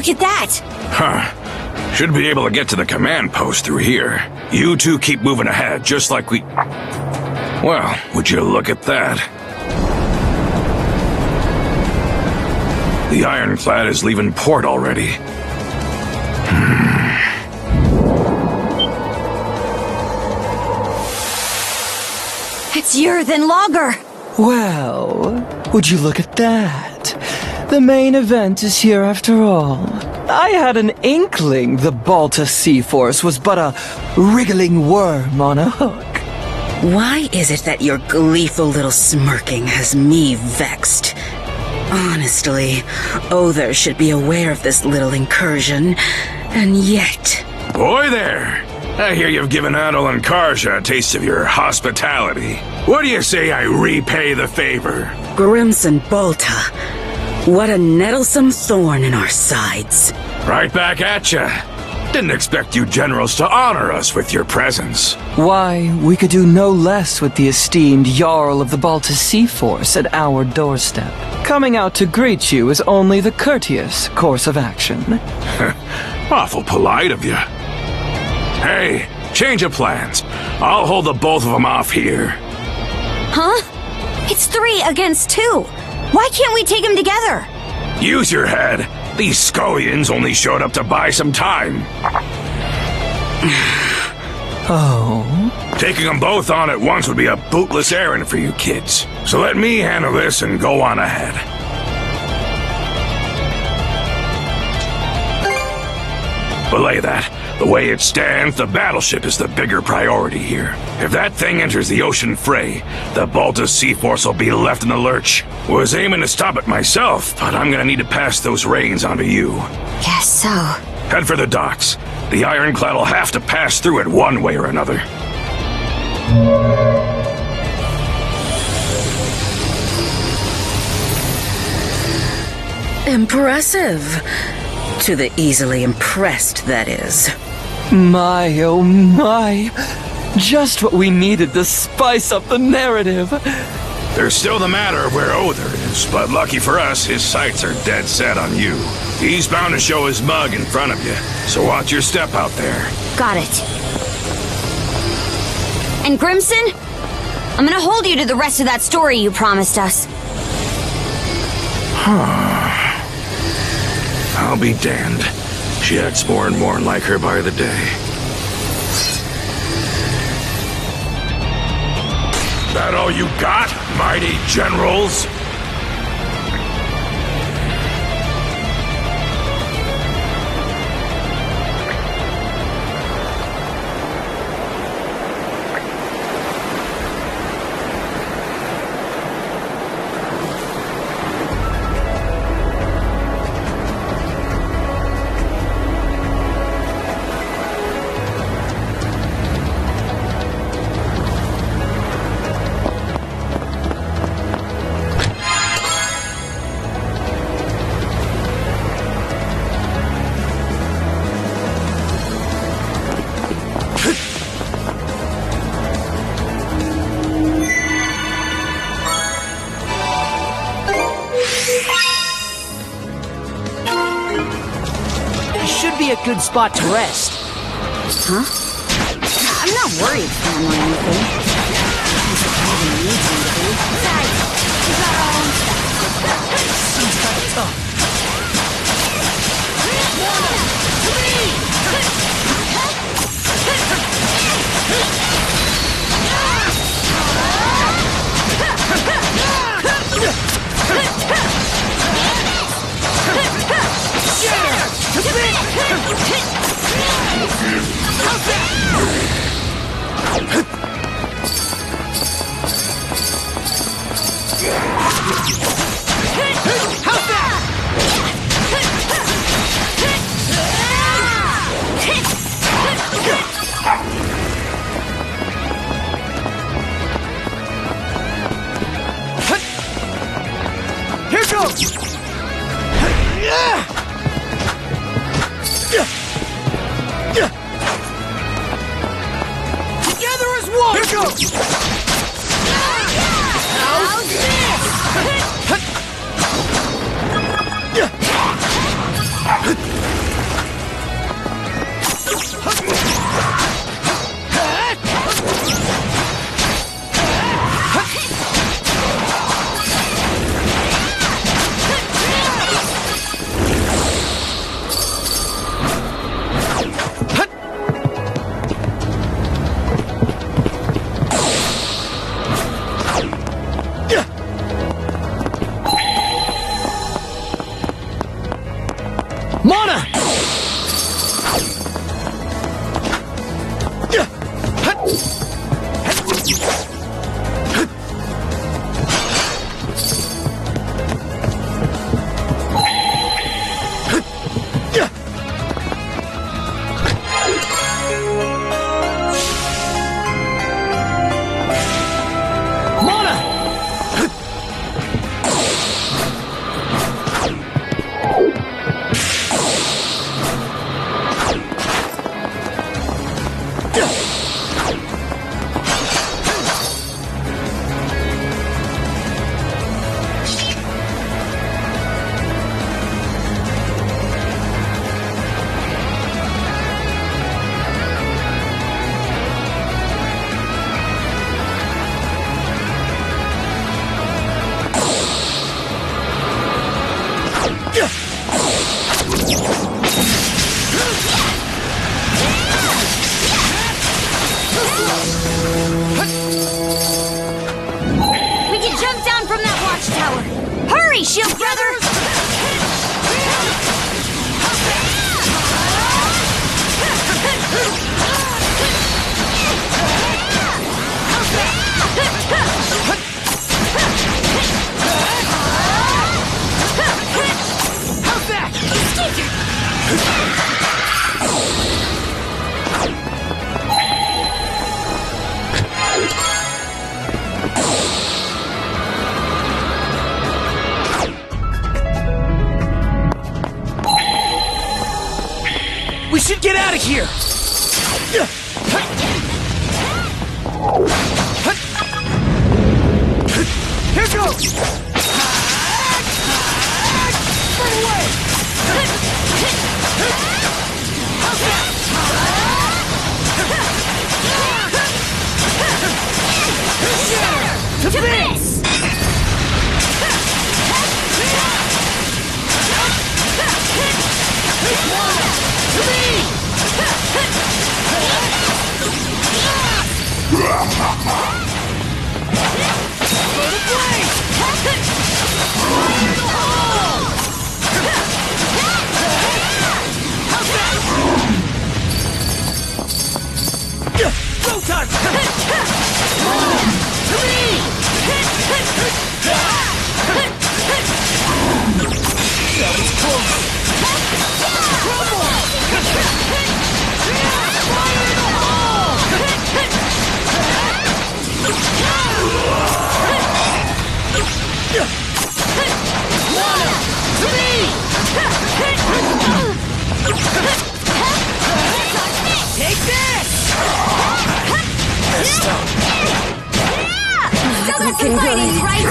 S2: Look at that!
S9: Huh. Should be able to get to the command post through here. You two keep moving ahead, just like we... Well, would you look at that? The ironclad is leaving port already.
S2: It's Yer than Logger!
S3: Well, would you look at that? The main event is here after all. I had an inkling the Balta Sea Force was but a wriggling worm on a hook.
S14: Why is it that your gleeful little smirking has me vexed? Honestly, Other should be aware of this little incursion, and yet...
S9: Boy there! I hear you've given Adol and Karja a taste of your hospitality. What do you say I repay the favor?
S14: Grimson Balta, what a nettlesome thorn in our sides.
S9: Right back at ya. Didn't expect you generals to honor us with your presence.
S3: Why, we could do no less with the esteemed Jarl of the Balta Sea Force at our doorstep. Coming out to greet you is only the courteous course of action.
S9: Awful polite of you. Hey, change of plans. I'll hold the both of them off here.
S2: Huh? It's 3 against 2. Why can't we take them together?
S9: Use your head. These scullions only showed up to buy some time.
S3: Oh?
S9: Taking them both on at once would be a bootless errand for you kids. So let me handle this and go on ahead. Belay that. The way it stands, the battleship is the bigger priority here. If that thing enters the ocean fray, the Balta Sea Force will be left in the lurch. Was aiming to stop it myself, but I'm gonna need to pass those reins on to you.
S2: Guess so.
S9: Head for the docks. The ironclad will have to pass through it one way or another.
S14: Impressive. To the easily impressed, that is.
S3: My, oh my. Just what we needed to spice up the narrative.
S9: There's still the matter of where Other is, but lucky for us, his sights are dead set on you. He's bound to show his mug in front of you, so watch your step out there.
S2: Got it. And Grimson? I'm gonna hold you to the rest of that story you promised us.
S9: I'll be damned. She acts more and more like her by the day. That all you got, mighty generals?
S13: This should be a good spot to rest.
S2: Huh? I'm not worried for him or anything. Besides, we got our own stuff.
S13: Seems kind of tough.
S1: Here goes! Together as one! Here goes! How's
S13: Mana!
S2: We can jump down from that watchtower! Hurry, Shield Brother!
S1: How's that?
S13: We should get out of here!
S1: Here goes! Run away!
S2: To this!
S1: Go time! Take this!
S2: Still got some fighting, right?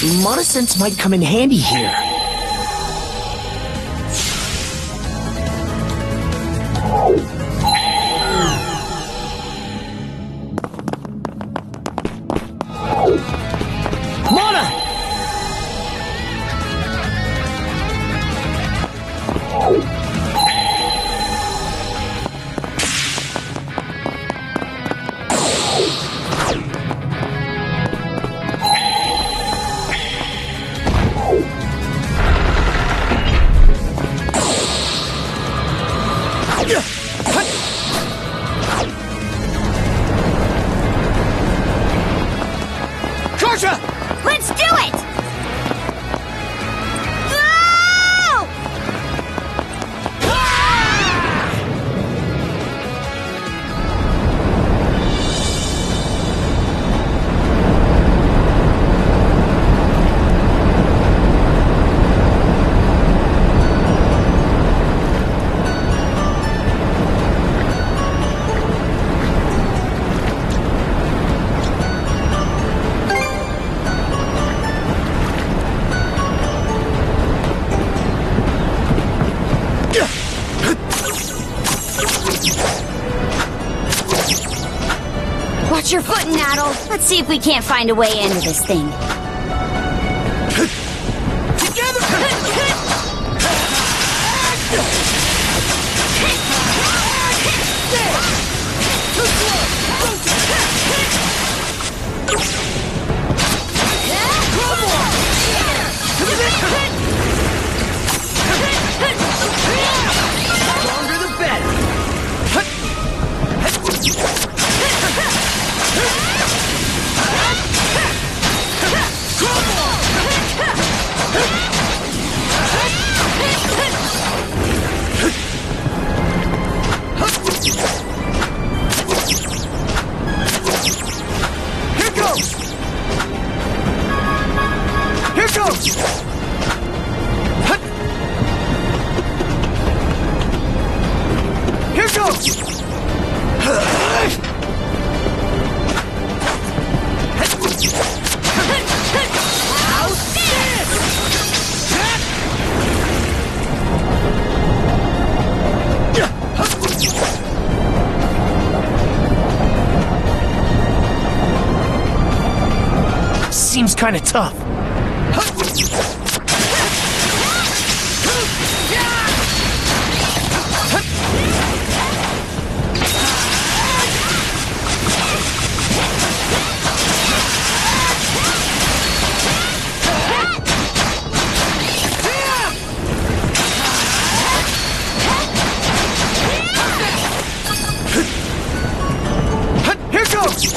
S13: Mana sense might come in handy here. Mana!
S2: Let's do it! Watch your footing, Adol. Let's see if we can't find a way into this thing.
S13: Longer the better. Here goes! Here goes! Here goes! Seems kind of tough. Here goes!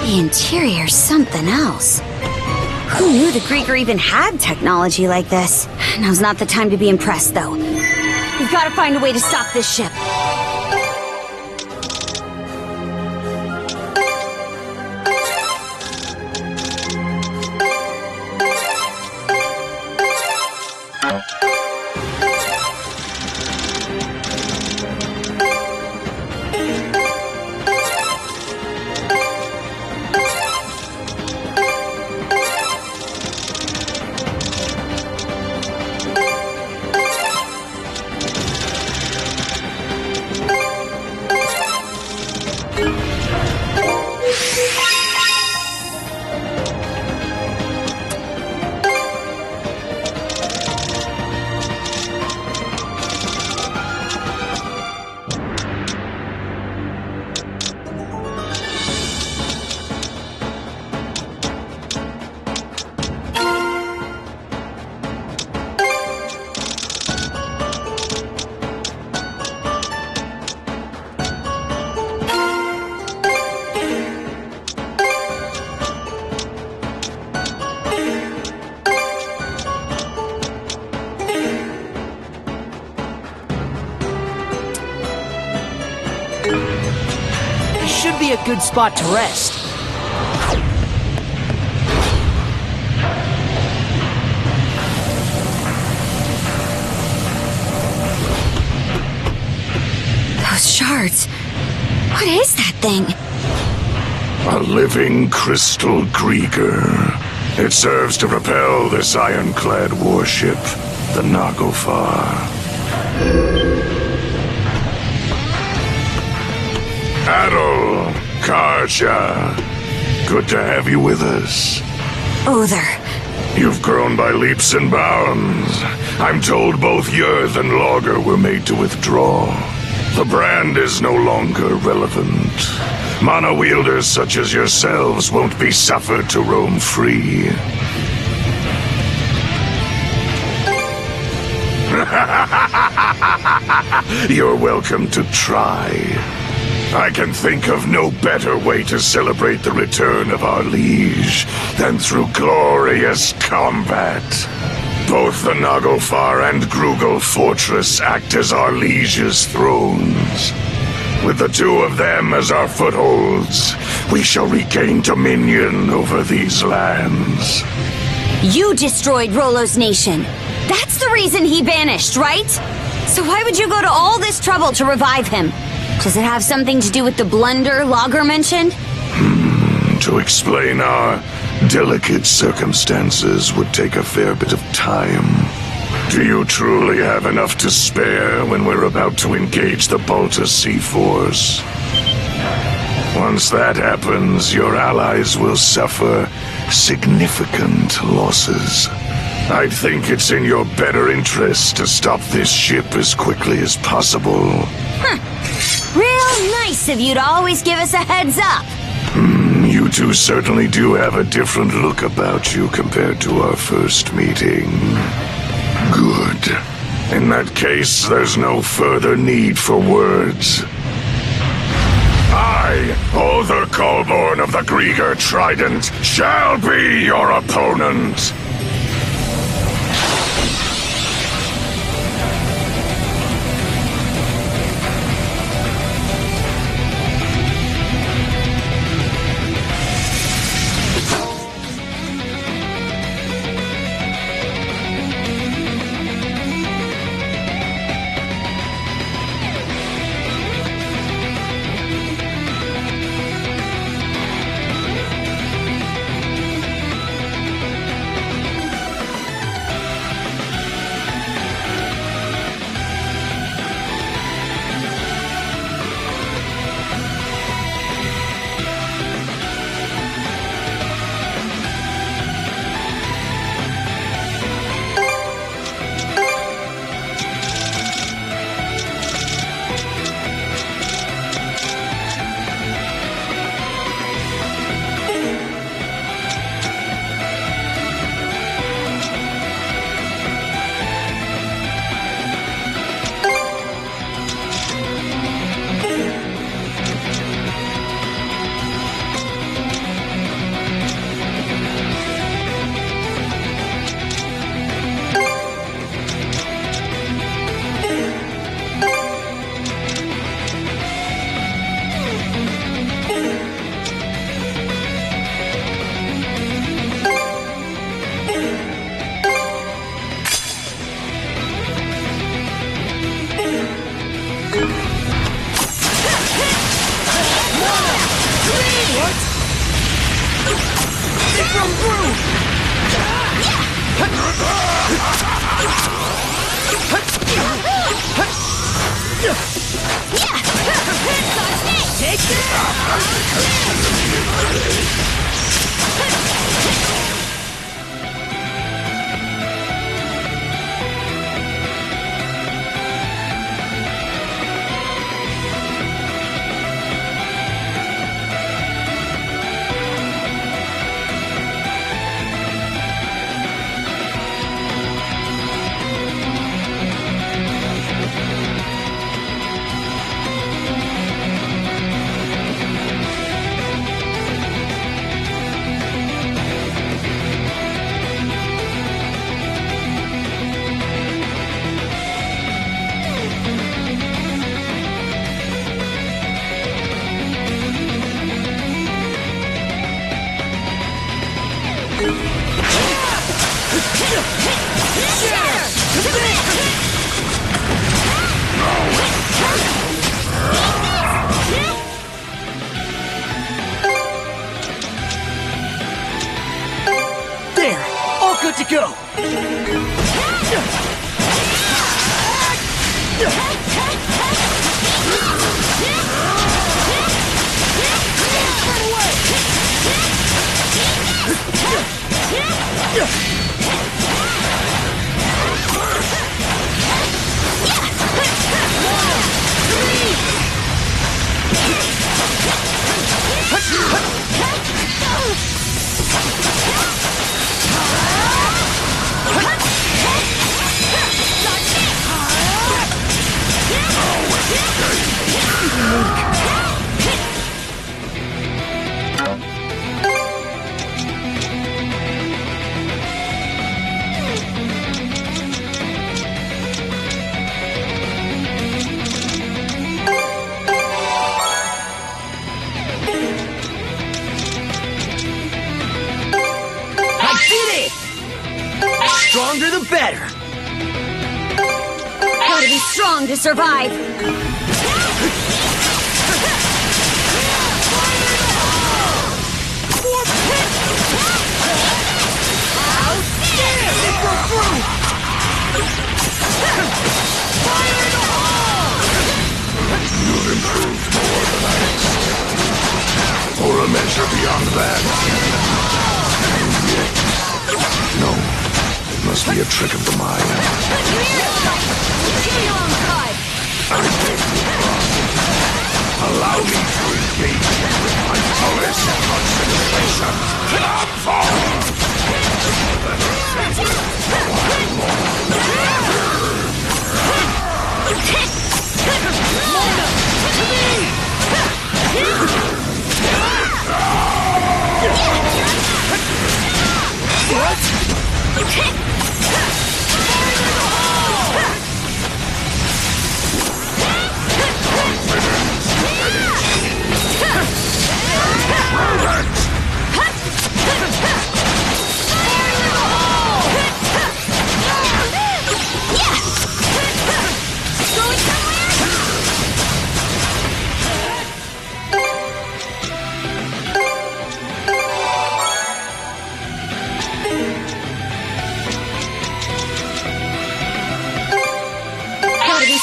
S2: The interior's something else. Who knew the Grieger even had technology like this? Now's not the time to be impressed, though. We've got to find a way to stop this ship.
S13: should be a good spot to rest.
S2: Those shards. What is that thing?
S9: A living crystal Grieger. It serves to propel this ironclad warship, the Nagofar. Adol, Karja, good to have you with us.
S2: Uther.
S9: You've grown by leaps and bounds. I'm told both Yerth and Logger were made to withdraw. The brand is no longer relevant. Mono-wielders such as yourselves won't be suffered to roam free. You're welcome to try. I can think of no better way to celebrate the return of our liege than through glorious combat. Both the Nagofar and Grugel Fortress act as our liege's thrones. With the two of them as our footholds, we shall regain dominion over these lands.
S2: You destroyed Rollo's nation. That's the reason he vanished, right? So why would you go to all this trouble to revive him? Does it have something to do with the blunder Logger mentioned?
S9: To explain our delicate circumstances would take a fair bit of time. Do you truly have enough to spare when we're about to engage the Balta Sea Force? Once that happens, your allies will suffer significant losses. I think it's in your better interest to stop this ship as quickly as possible.
S2: Real nice of you to always give us a heads up.
S9: You two certainly do have a different look about you compared to our first meeting. Good. In that case, there's no further need for words. I, Other Colborn of the Grieger Trident, shall be your opponent.
S13: stronger the better.
S2: Gotta be strong to survive.
S9: You've improved more than I expected. Or a measure beyond that. And yet... No. It must be a trick of the mind. I beg you, allow me to engage with my fullest concentration. Come forward!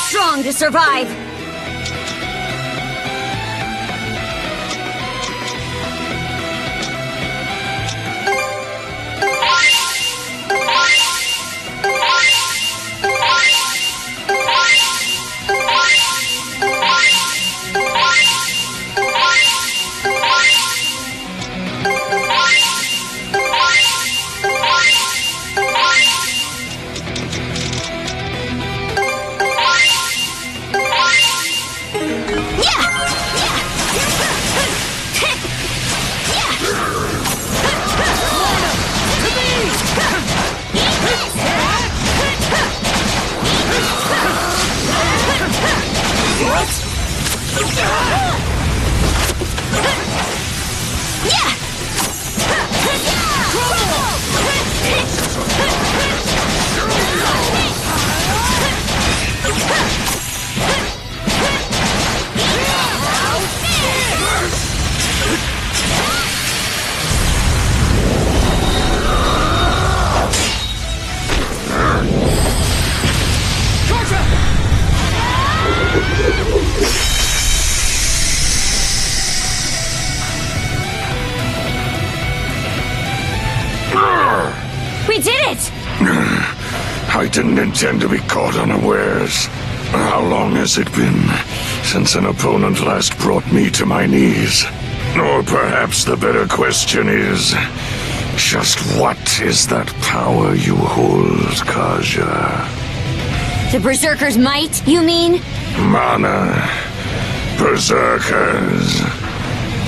S2: Strong to survive. We did it!
S9: I didn't intend to be caught unawares. How long has it been since an opponent last brought me to my knees? Or perhaps the better question is, just what is that power you hold, Kaja?
S2: The Berserker's might, you mean?
S9: Mana. Berserkers.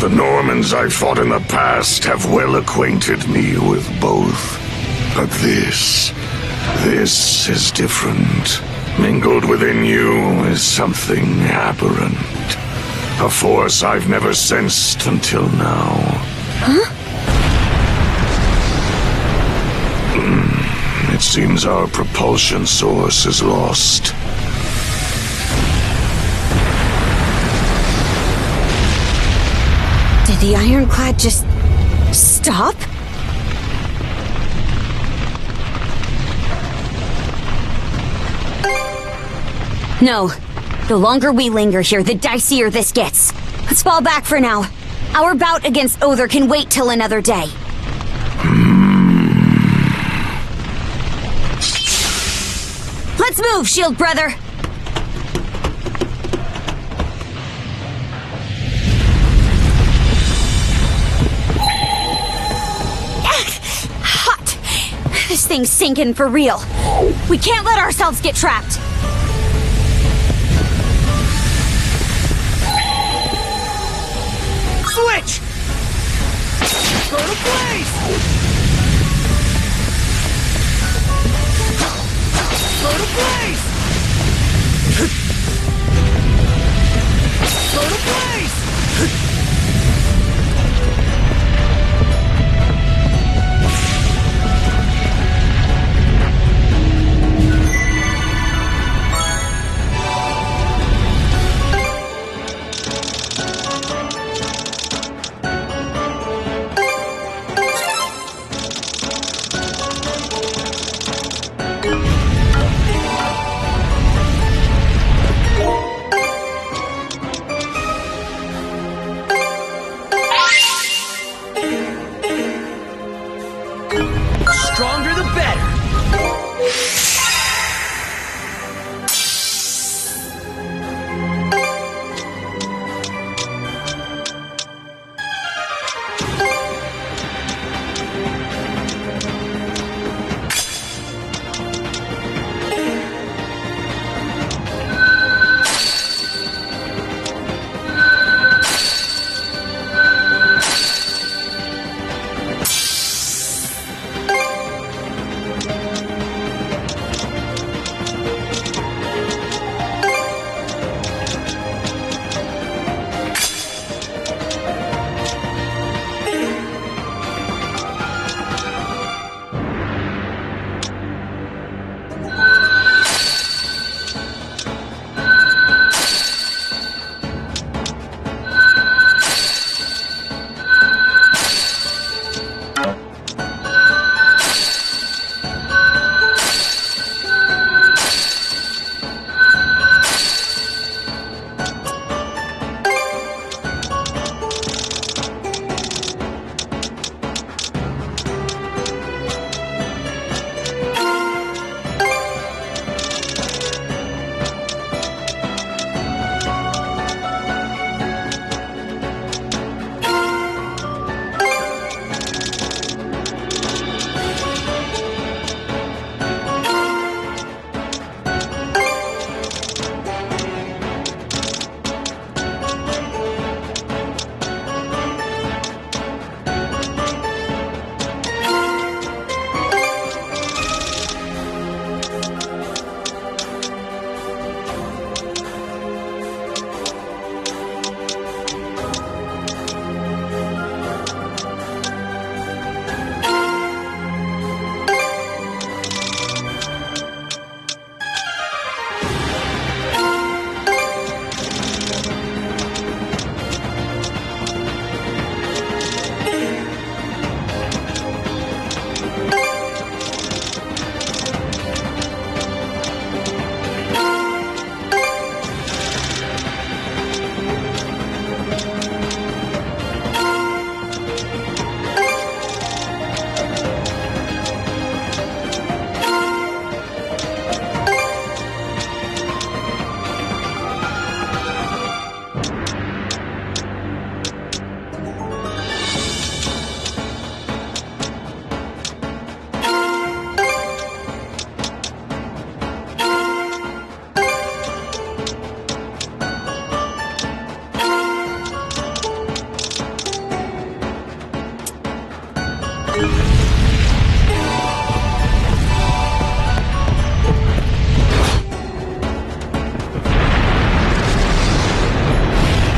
S9: The Normans I fought in the past have well acquainted me with both. But this is different. Mingled within you is something aberrant. A force I've never sensed until now.
S2: Huh?
S9: It seems our propulsion source is lost.
S2: Did the ironclad just stop? No. The longer we linger here, the dicier this gets. Let's fall back for now. Our bout against Other can wait till another day. Let's move, Shield Brother! Hot! This thing's sinking for real. We can't let ourselves get trapped.
S13: Switch! Go to place! Go to place! Go to place!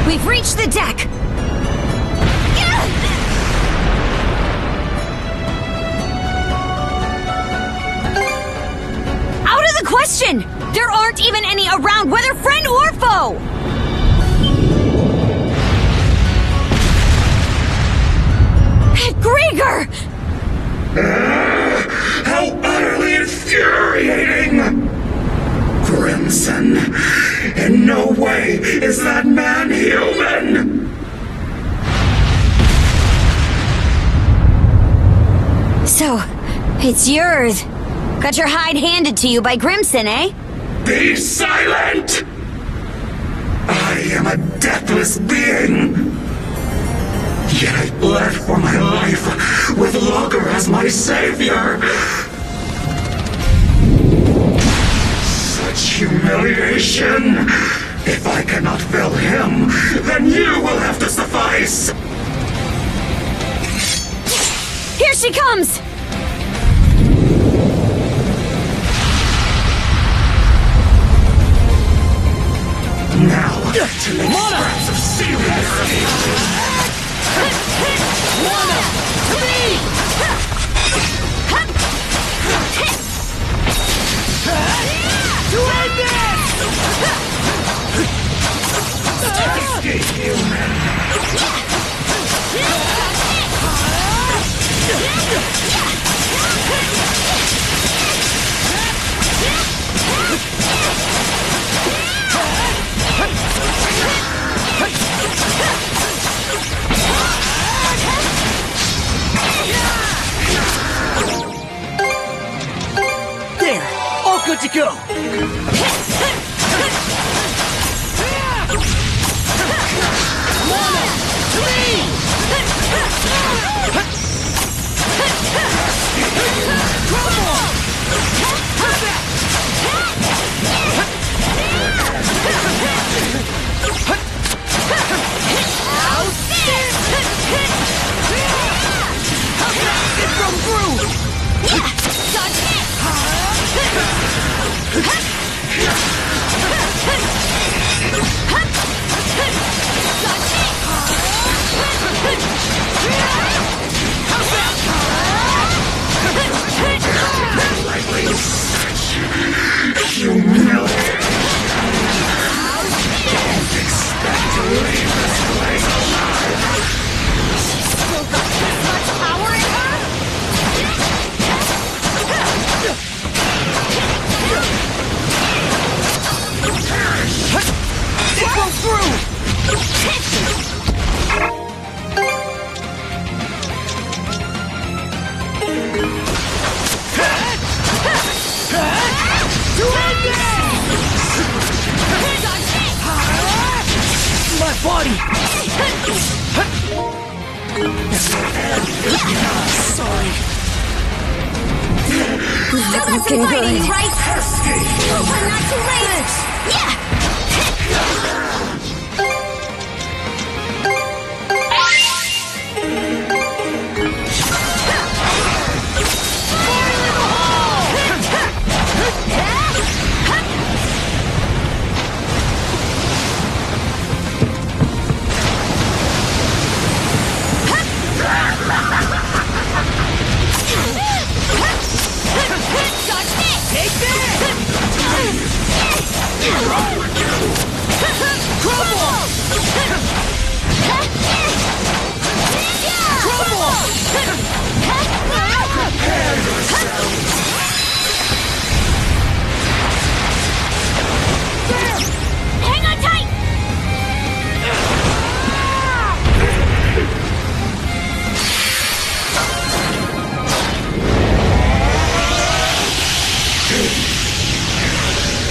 S2: We've reached the deck! Out of the question! There aren't even any around, whether friend or foe! Grieger!
S9: How utterly infuriating! Crimson, in no way is that man human!
S2: So, it's yours. Got your hide handed to you by Grimson, eh?
S9: Be silent! I am a deathless being! Yet I bled for my life, with Logger as my savior! Such humiliation! If I cannot fill him, then you will have to suffice!
S2: Here she comes!
S9: Now, to make scraps of seaweed!
S1: Mana! Three! To end this!
S9: Escape, human!
S13: There! All good to go!
S1: Mana! Three! Come on!
S13: It broke through!
S9: Humility! Don't expect to leave this place alive!
S2: Still got this much power in her?
S13: It broke through!
S1: To end this!
S13: My body! Sorry.
S2: Still got some fighting, right? We're not too late! Yeah!
S1: Take this! Crumble!
S2: Hang on tight!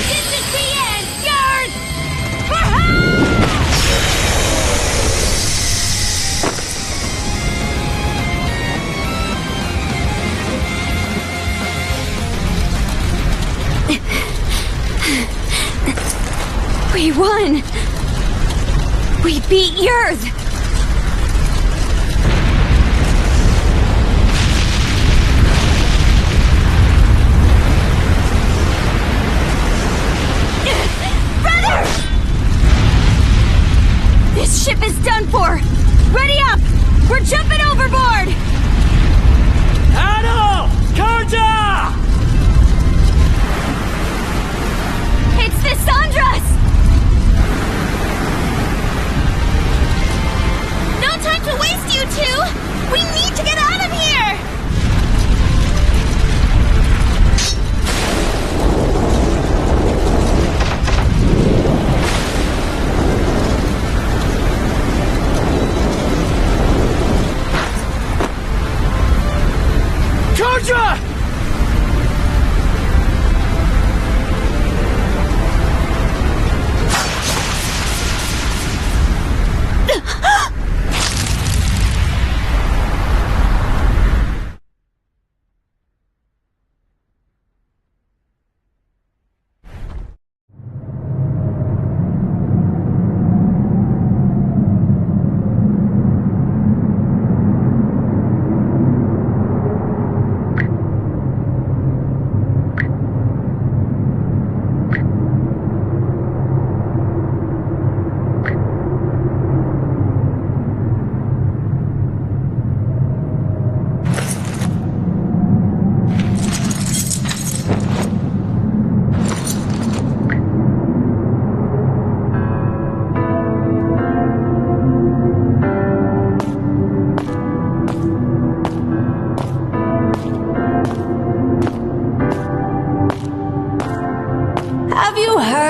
S1: This is the end, Garth!
S2: We won! We beat Yurth!
S1: Sandra!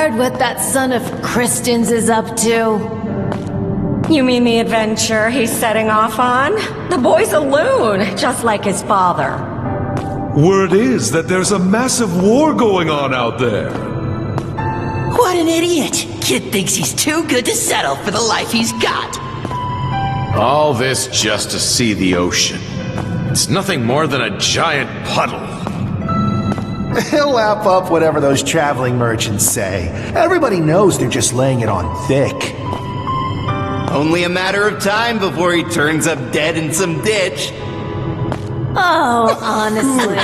S15: What that son of Christin's is up to?
S16: You mean the adventure he's setting off on? The boy's a loon, just like his father.
S17: Word is that there's a massive war going on out there.
S13: What an idiot! Kid thinks he's too good to settle for the life he's got.
S18: All this just to see the ocean. It's nothing more than a giant puddle.
S19: He'll lap up whatever those traveling merchants say. Everybody knows they're just laying it on thick.
S20: Only a matter of time before he turns up dead in some ditch.
S15: Oh, honestly.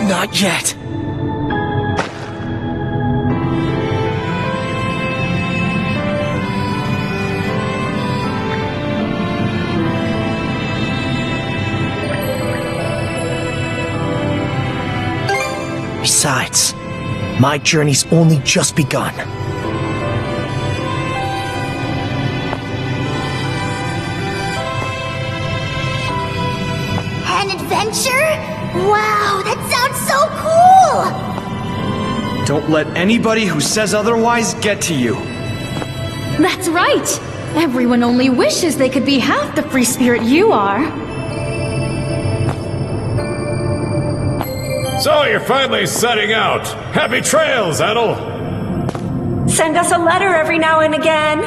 S13: Not yet. Besides, my journey's only just begun.
S21: An adventure? Wow, that sounds so cool!
S22: Don't let anybody who says otherwise get to you.
S23: That's right! Everyone only wishes they could be half the free spirit you are.
S24: So you're finally setting out. Happy trails, Adol!
S16: Send us a letter every now and again.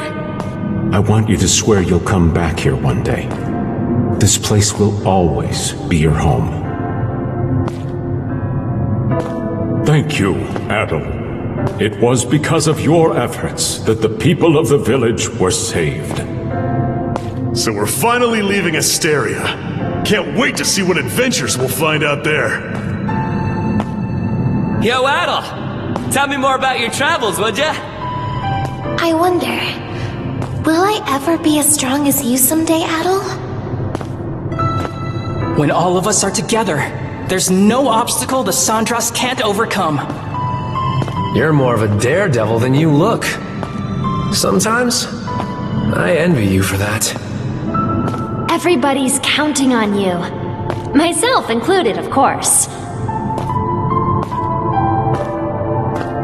S25: I want you to swear you'll come back here one day. This place will always be your home.
S17: Thank you, Adol. It was because of your efforts that the people of the village were saved.
S7: So we're finally leaving Asteria. Can't wait to see what adventures we'll find out there.
S1: Yo, Adol! Tell me more about your travels, would ya?
S21: I wonder, will I ever be as strong as you someday, Adol?
S8: When all of us are together, there's no obstacle the Sandras can't overcome.
S6: You're more of a daredevil than you look. Sometimes, I envy you for that.
S5: Everybody's counting on you. Myself included, of course.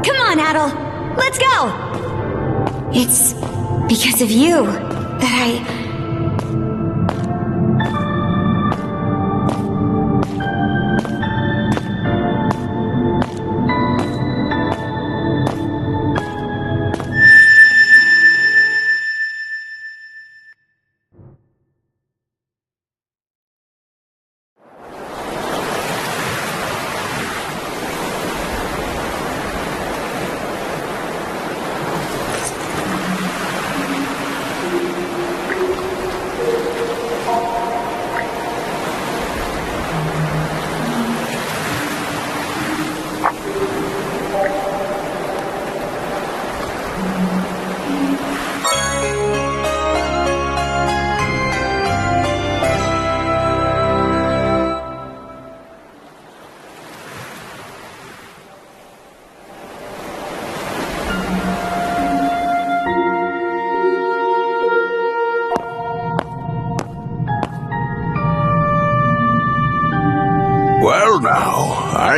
S2: Come on, Adol. Let's go! It's because of you that I...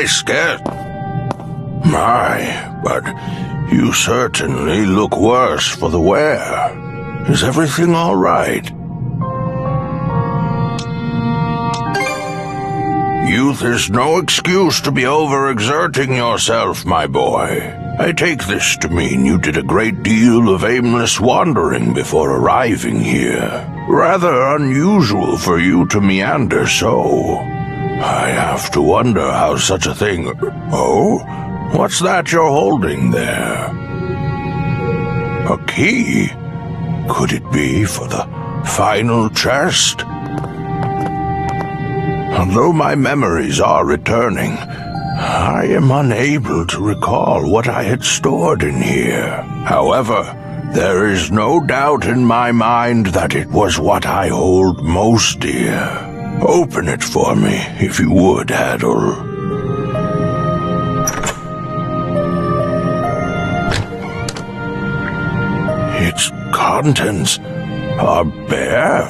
S4: I scared? My, but you certainly look worse for the wear. Is everything all right? Youth is no excuse to be overexerting yourself, my boy. I take this to mean you did a great deal of aimless wandering before arriving here. Rather unusual for you to meander so. I have to wonder how such a thing... Oh? What's that you're holding there? A key? Could it be for the final chest? Although my memories are returning, I am unable to recall what I had stored in here. However, there is no doubt in my mind that it was what I hold most dear. Open it for me, if you would, Adol. Its contents are bare,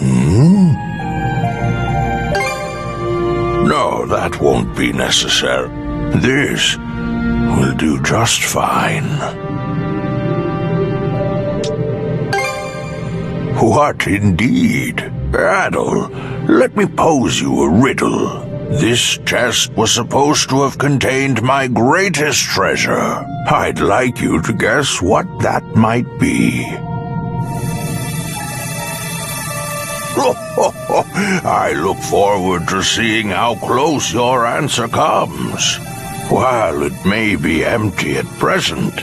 S4: No, that won't be necessary. This will do just fine. What indeed? Adol, let me pose you a riddle. This chest was supposed to have contained my greatest treasure. I'd like you to guess what that might be. I look forward to seeing how close your answer comes. While it may be empty at present,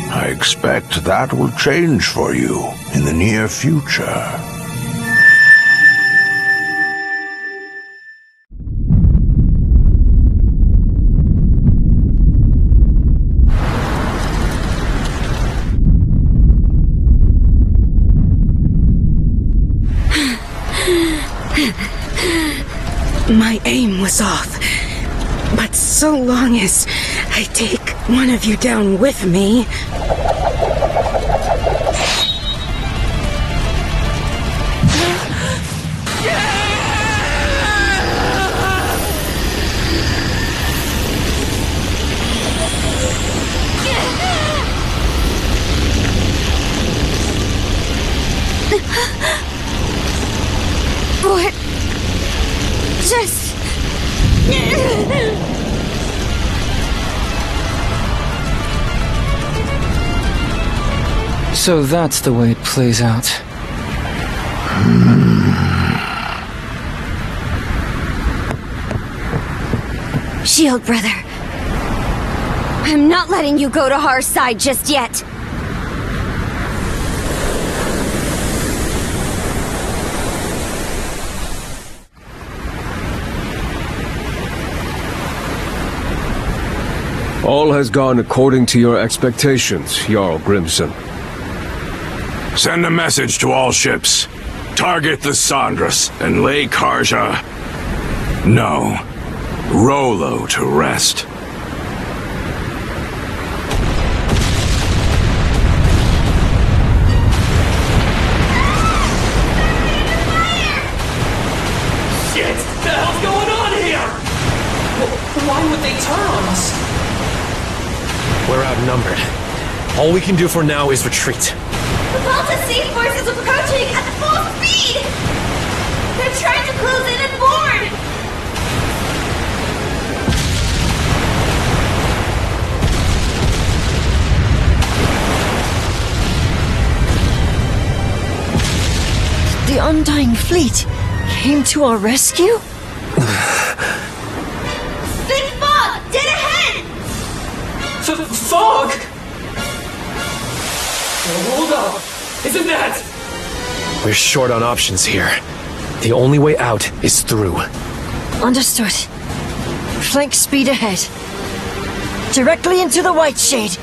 S4: I expect that will change for you in the near future.
S10: My aim was off, but so long as I take one of you down with me... What? Just...
S3: So that's the way it plays out.
S2: Shield brother. I'm not letting you go to Har's side just yet.
S11: All has gone according to your expectations, Jarl Grimson.
S9: Send a message to all ships. Target the Sandras and lay Karja... No, Rolo to rest.
S8: Shit! The hell's going on here? Why would they turn on us?
S6: We're outnumbered. All we can do for now is retreat.
S21: The Baltic Sea Force is approaching at full speed! They're trying to close in and board!
S15: The Undying Fleet came to our rescue?
S21: Thick fog! Dead ahead!
S8: Fog? Hold up! Isn't that...
S6: We're short on options here. The only way out is through.
S15: Understood. Flank speed ahead. Directly into the White Shade.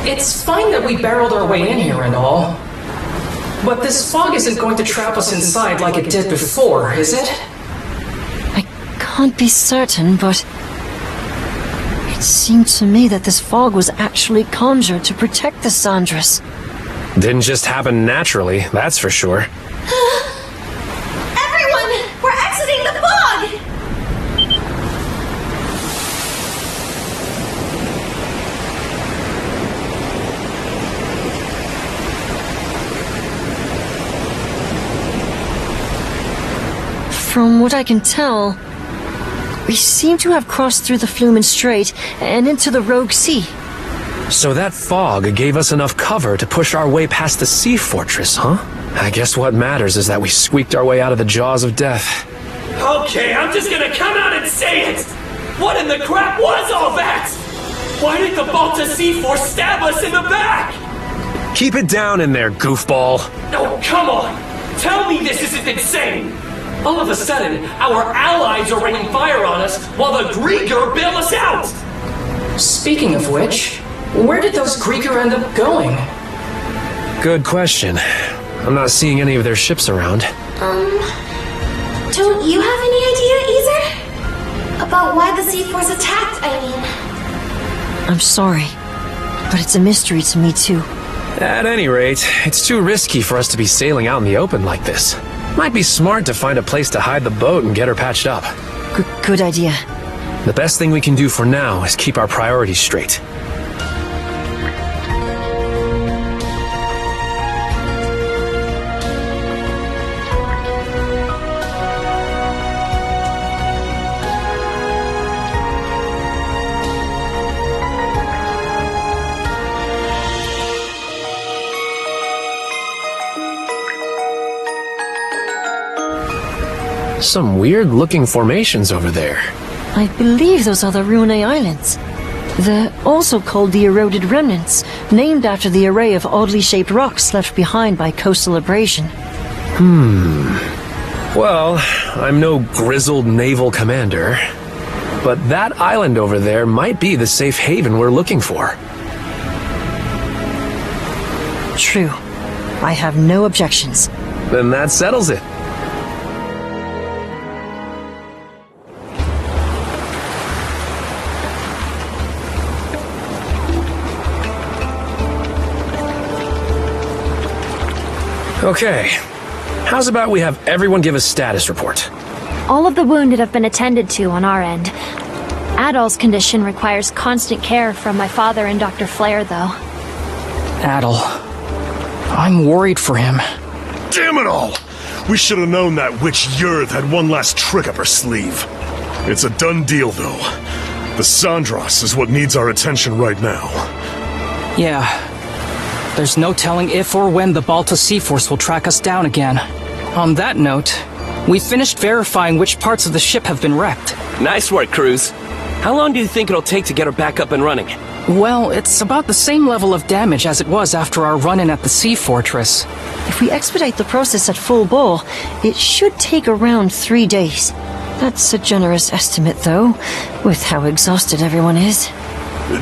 S8: It's fine that we barreled our way in here and all. But this fog isn't going to trap us inside like it did before, is it?
S12: I can't be certain, but it seemed to me that this fog was actually conjured to protect the Sandras.
S6: Didn't just happen naturally, that's for sure.
S21: Everyone! We're exiting the fog!
S12: From what I can tell, we seem to have crossed through the Flumen Strait and into the Rogue Sea.
S6: So that fog gave us enough cover to push our way past the sea fortress, huh? I guess what matters is that we squeaked our way out of the jaws of death.
S1: Okay, I'm just gonna come out and say it! What in the crap was all that? Why did the Balta Sea Force stab us in the back?
S6: Keep it down in there, goofball.
S1: Oh, come on! Tell me this isn't insane! All of a sudden, our allies are raining fire on us while the Grieger bail us out!
S8: Speaking of which, where did those Grieger end up going?
S6: Good question. I'm not seeing any of their ships around.
S21: Don't you have any idea either? About why the Sea Force attacked, I mean.
S12: I'm sorry, but it's a mystery to me too.
S6: At any rate, it's too risky for us to be sailing out in the open like this. Might be smart to find a place to hide the boat and get her patched up.
S12: Good idea.
S6: The best thing we can do for now is keep our priorities straight. Some weird-looking formations over there.
S12: I believe those are the Rune Islands. They're also called the Eroded Remnants, named after the array of oddly shaped rocks left behind by coastal abrasion.
S6: Well, I'm no grizzled naval commander, but that island over there might be the safe haven we're looking for.
S12: True. I have no objections.
S6: Then that settles it. Okay, how's about we have everyone give a status report?
S5: All of the wounded have been attended to on our end. Adol's condition requires constant care from my father and Dr. Flair, though.
S8: Adol. I'm worried for him.
S7: Damn it all! We should have known that witch Yurth had one last trick up her sleeve. It's a done deal, though. The Sandras is what needs our attention right now.
S8: Yeah. There's no telling if or when the Balta Sea Force will track us down again. On that note, we finished verifying which parts of the ship have been wrecked.
S1: Nice work, Cruz. How long do you think it'll take to get her back up and running?
S8: Well, it's about the same level of damage as it was after our run-in at the Sea Fortress.
S12: If we expedite the process at full bore, it should take around 3 days. That's a generous estimate, though, with how exhausted everyone is.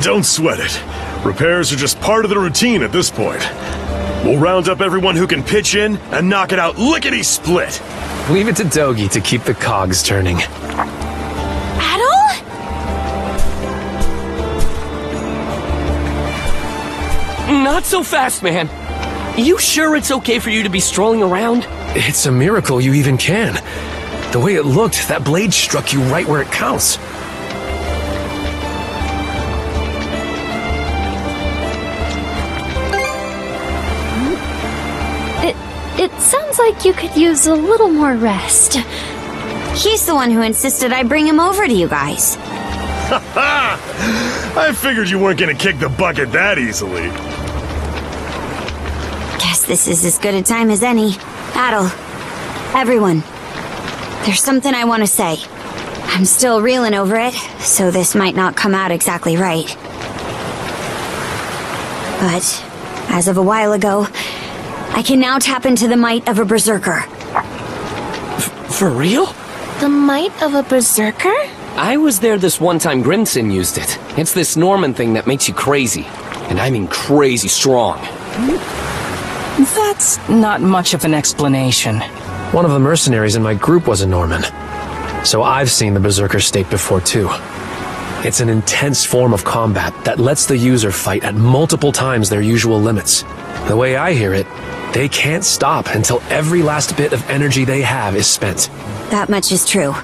S7: Don't sweat it. Repairs are just part of the routine at this point. We'll round up everyone who can pitch in and knock it out lickety-split.
S6: Leave it to Dogi to keep the cogs turning.
S21: Adol?
S1: Not so fast, man. You sure it's okay for you to be strolling around?
S6: It's a miracle you even can. The way it looked, that blade struck you right where it counts.
S5: It sounds like you could use a little more rest.
S2: He's the one who insisted I bring him over to you guys.
S7: I figured you weren't gonna kick the bucket that easily.
S2: Guess this is as good a time as any. Adol, everyone, there's something I want to say. I'm still reeling over it, so this might not come out exactly right. But, as of a while ago, I can now tap into the might of a berserker.
S1: For real?
S21: The might of a berserker?
S1: I was there this one time Grimson used it. It's this Norman thing that makes you crazy. And I mean crazy strong.
S8: That's not much of an explanation.
S6: One of the mercenaries in my group was a Norman, so I've seen the Berserker state before too. It's an intense form of combat that lets the user fight at multiple times their usual limits. The way I hear it, they can't stop until every last bit of energy they have is spent.
S2: That much is true.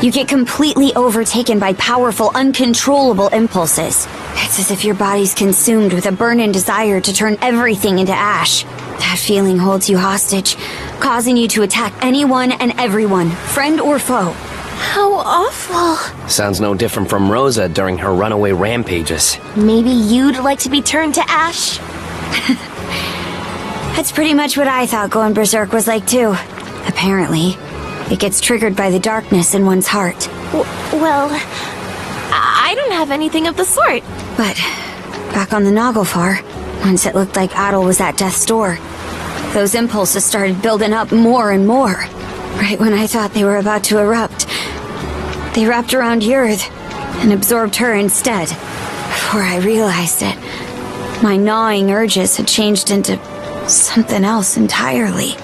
S2: You get completely overtaken by powerful, uncontrollable impulses. It's as if your body's consumed with a burning desire to turn everything into ash. That feeling holds you hostage, causing you to attack anyone and everyone, friend or foe.
S21: How awful.
S13: Sounds no different from Rosa during her runaway rampages.
S21: Maybe you'd like to be turned to ash?
S2: That's pretty much what I thought going berserk was like too. Apparently, it gets triggered by the darkness in one's heart.
S21: Well, I don't have anything of the sort.
S2: But back on the Naglfar, once it looked like Adol was at death's door, those impulses started building up more and more. Right when I thought they were about to erupt, they wrapped around Yurth and absorbed her instead. Before I realized it, my gnawing urges had changed into something else entirely.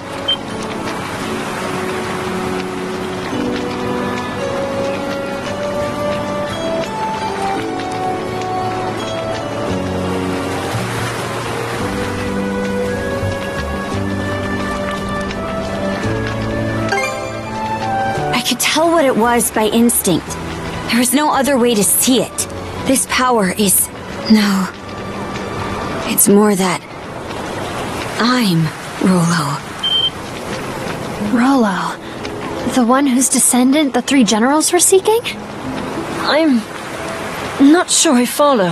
S2: I could tell what it was by instinct. There was no other way to see it. This power is... no. It's more that... I'm Rollo.
S5: Rollo? The one whose descendant the three generals were seeking?
S12: I'm... not sure I follow.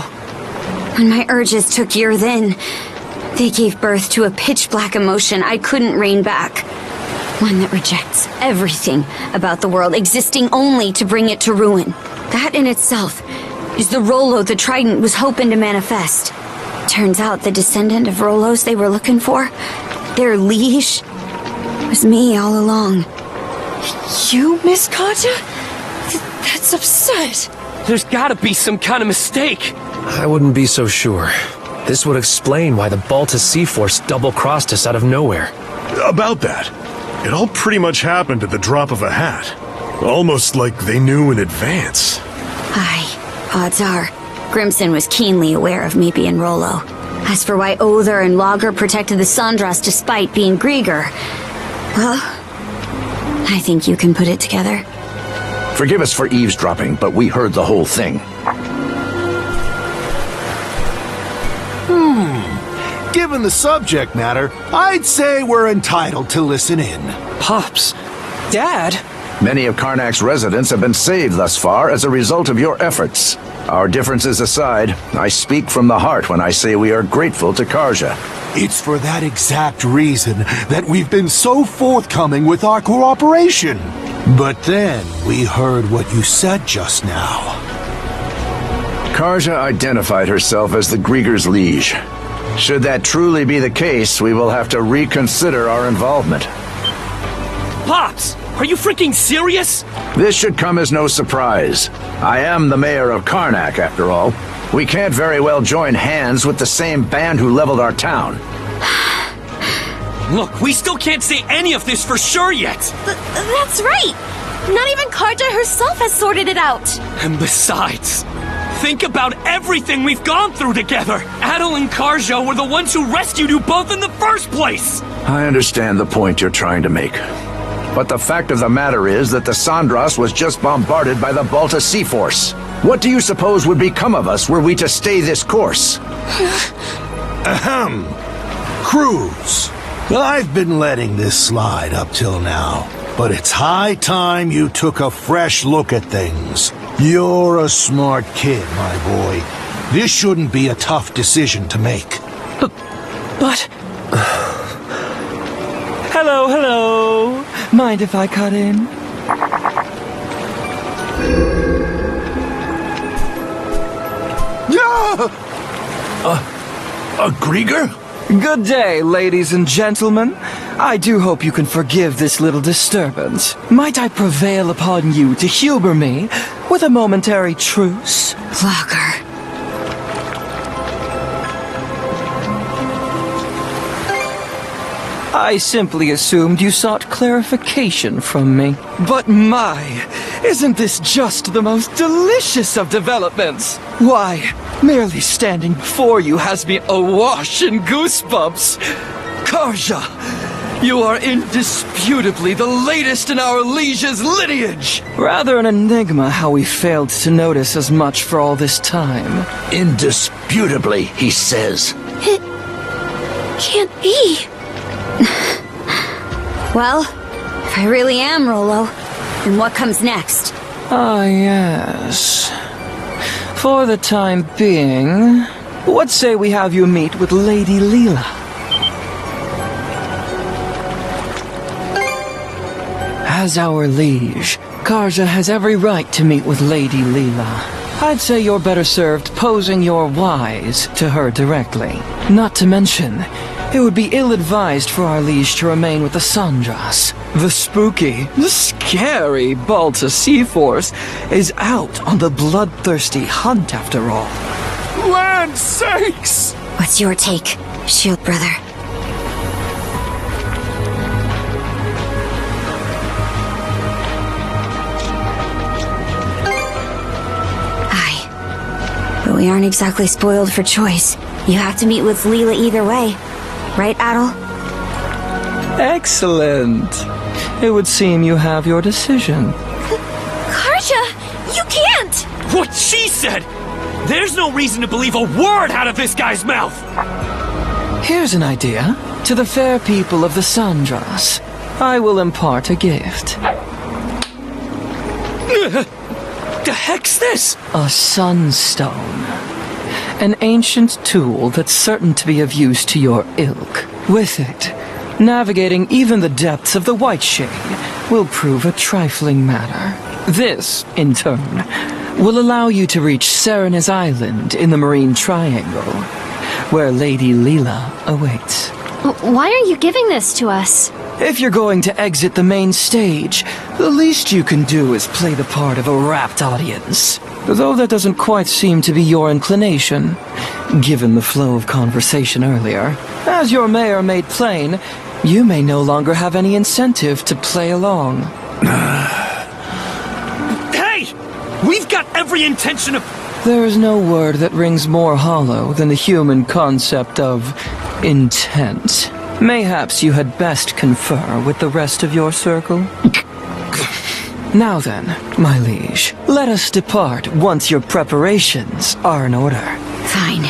S2: When my urges took Yurth in, they gave birth to a pitch-black emotion I couldn't rein back. One that rejects everything about the world, existing only to bring it to ruin. That in itself is the Rollo the Trident was hoping to manifest. Turns out the descendant of Rollos they were looking for, their liege, was me all along.
S12: You, Miss Carter? That's absurd.
S1: There's gotta be some kind of mistake.
S6: I wouldn't be so sure. This would explain why the Balta Sea Force double-crossed us out of nowhere.
S7: About that, it all pretty much happened at the drop of a hat. Almost like they knew in advance.
S2: Aye, odds are, Grimson was keenly aware of me being Rollo. As for why Other and Lager protected the Sandras despite being Grieger, well, I think you can put it together.
S4: Forgive us for eavesdropping, but we heard the whole thing.
S14: Given the subject matter, I'd say we're entitled to listen in.
S8: Pops. Dad?
S4: Many of Karnak's residents have been saved thus far as a result of your efforts. Our differences aside, I speak from the heart when I say we are grateful to Karja.
S14: It's for that exact reason that we've been so forthcoming with our cooperation. But then we heard what you said just now.
S4: Karja identified herself as the Grieger's liege. Should that truly be the case, we will have to reconsider our involvement.
S1: Pops, are you freaking serious?
S4: This should come as no surprise. I am the mayor of Karnak, after all. We can't very well join hands with the same band who leveled our town.
S1: Look, we still can't say any of this for sure yet.
S21: That's right. Not even Karja herself has sorted it out.
S1: And besides, think about everything we've gone through together. Adol and Karja were the ones who rescued you both in the first place.
S4: I understand the point you're trying to make. But the fact of the matter is that the Sandras was just bombarded by the Balta Sea Force. What do you suppose would become of us were we to stay this course?
S14: Ahem. Cruz. I've been letting this slide up till now, but it's high time you took a fresh look at things. You're a smart kid, my boy. This shouldn't be a tough decision to make.
S8: But...
S18: Hello. Mind if I cut in?
S14: A Grieger?
S18: Good day, ladies and gentlemen. I do hope you can forgive this little disturbance. Might I prevail upon you to humor me with a momentary truce? I simply assumed you sought clarification from me. But my, isn't this just the most delicious of developments? Why, merely standing before you has me awash in goosebumps. Karja, you are indisputably the latest in our liege's lineage. Rather an enigma how we failed to notice as much for all this time.
S14: Indisputably, he says.
S2: It can't be. Well, if I really am Rolo, then what comes next?
S18: Ah, yes. For the time being, what say we have you meet with Lady Leela? As our liege, Karja has every right to meet with Lady Leela. I'd say you're better served posing your whys to her directly. Not to mention, it would be ill-advised for our liege to remain with the Sandras. The spooky, the scary Balta Sea-Force is out on the bloodthirsty hunt after all.
S1: Land sakes!
S2: What's your take, Shield Brother? But we aren't exactly spoiled for choice. You have to meet with Leela either way. Right, Adol?
S18: Excellent. It would seem you have your decision.
S21: Karja, you can't!
S1: What she said! There's no reason to believe a word out of this guy's mouth!
S18: Here's an idea. To the fair people of the Sandras, I will impart a gift.
S1: The heck's this?
S18: A sunstone. An ancient tool that's certain to be of use to your ilk. With it, navigating even the depths of the White Shade will prove a trifling matter. This, in turn, will allow you to reach Serena's Island in the Marine Triangle, where Lady Leela awaits.
S5: Why are you giving this to us?
S18: If you're going to exit the main stage, the least you can do is play the part of a rapt audience. Though that doesn't quite seem to be your inclination, given the flow of conversation earlier. As your mayor made plain, you may no longer have any incentive to play along.
S1: Hey! We've got every intention of...
S18: There is no word that rings more hollow than the human concept of intent. Mayhaps you had best confer with the rest of your circle? Now then, my liege, let us depart once your preparations are in order.
S2: Fine.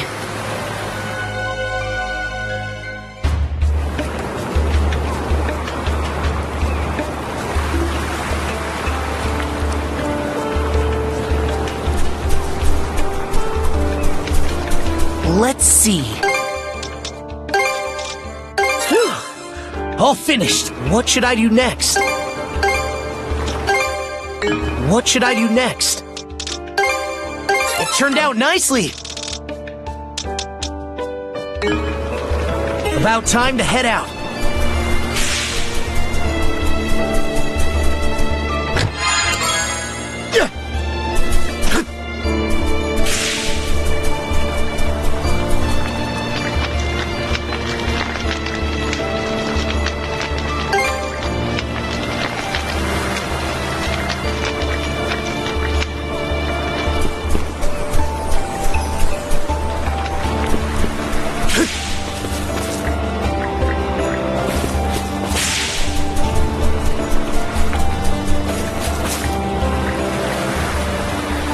S19: Let's see. All finished. What should I do next? What should I do next? It turned out nicely. About time to head out.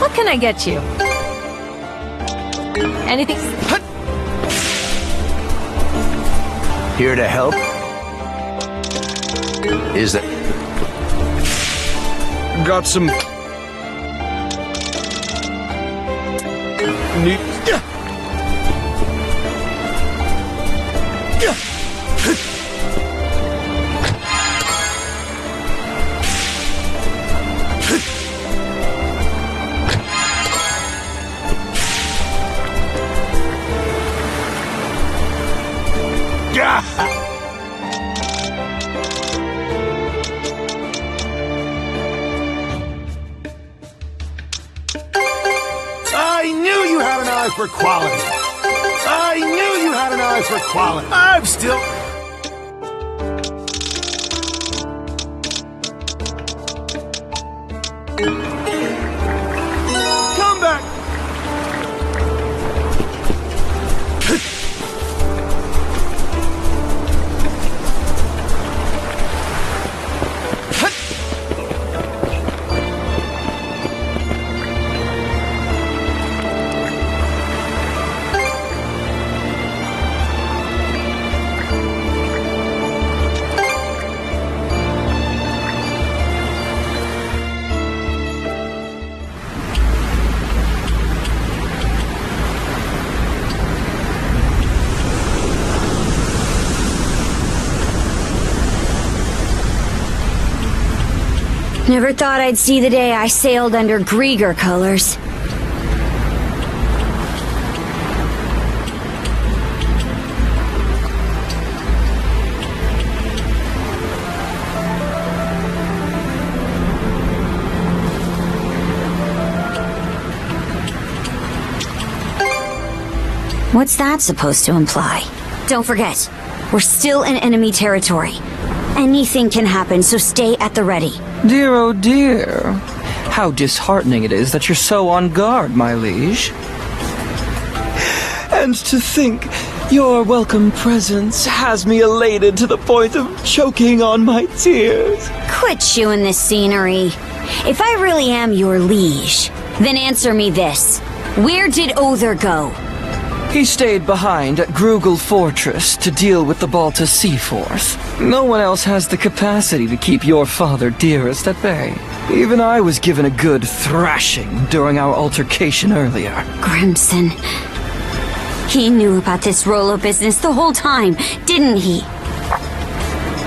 S12: What can I get you? Anything?
S14: Here to help? Is that...
S11: Got some... Neat...
S14: I knew you had an eye for quality. I knew you had an eye for quality. I'm still...
S18: Come back!
S2: Never thought I'd see the day I sailed under Grieger colors. What's that supposed to imply? Don't forget, we're still in enemy territory. Anything can happen, so stay at the ready.
S18: Dear, oh dear. How disheartening it is that you're so on guard, my liege. And to think your welcome presence has me elated to the point of choking on my tears.
S2: Quit chewing this scenery. If I really am your liege, then answer me this. Where did Other go?
S18: He stayed behind at Grugel Fortress to deal with the Balta Sea Force. No one else has the capacity to keep your father dearest at bay. Even I was given a good thrashing during our altercation earlier.
S2: Grimson. He knew about this Rolo business the whole time, didn't he?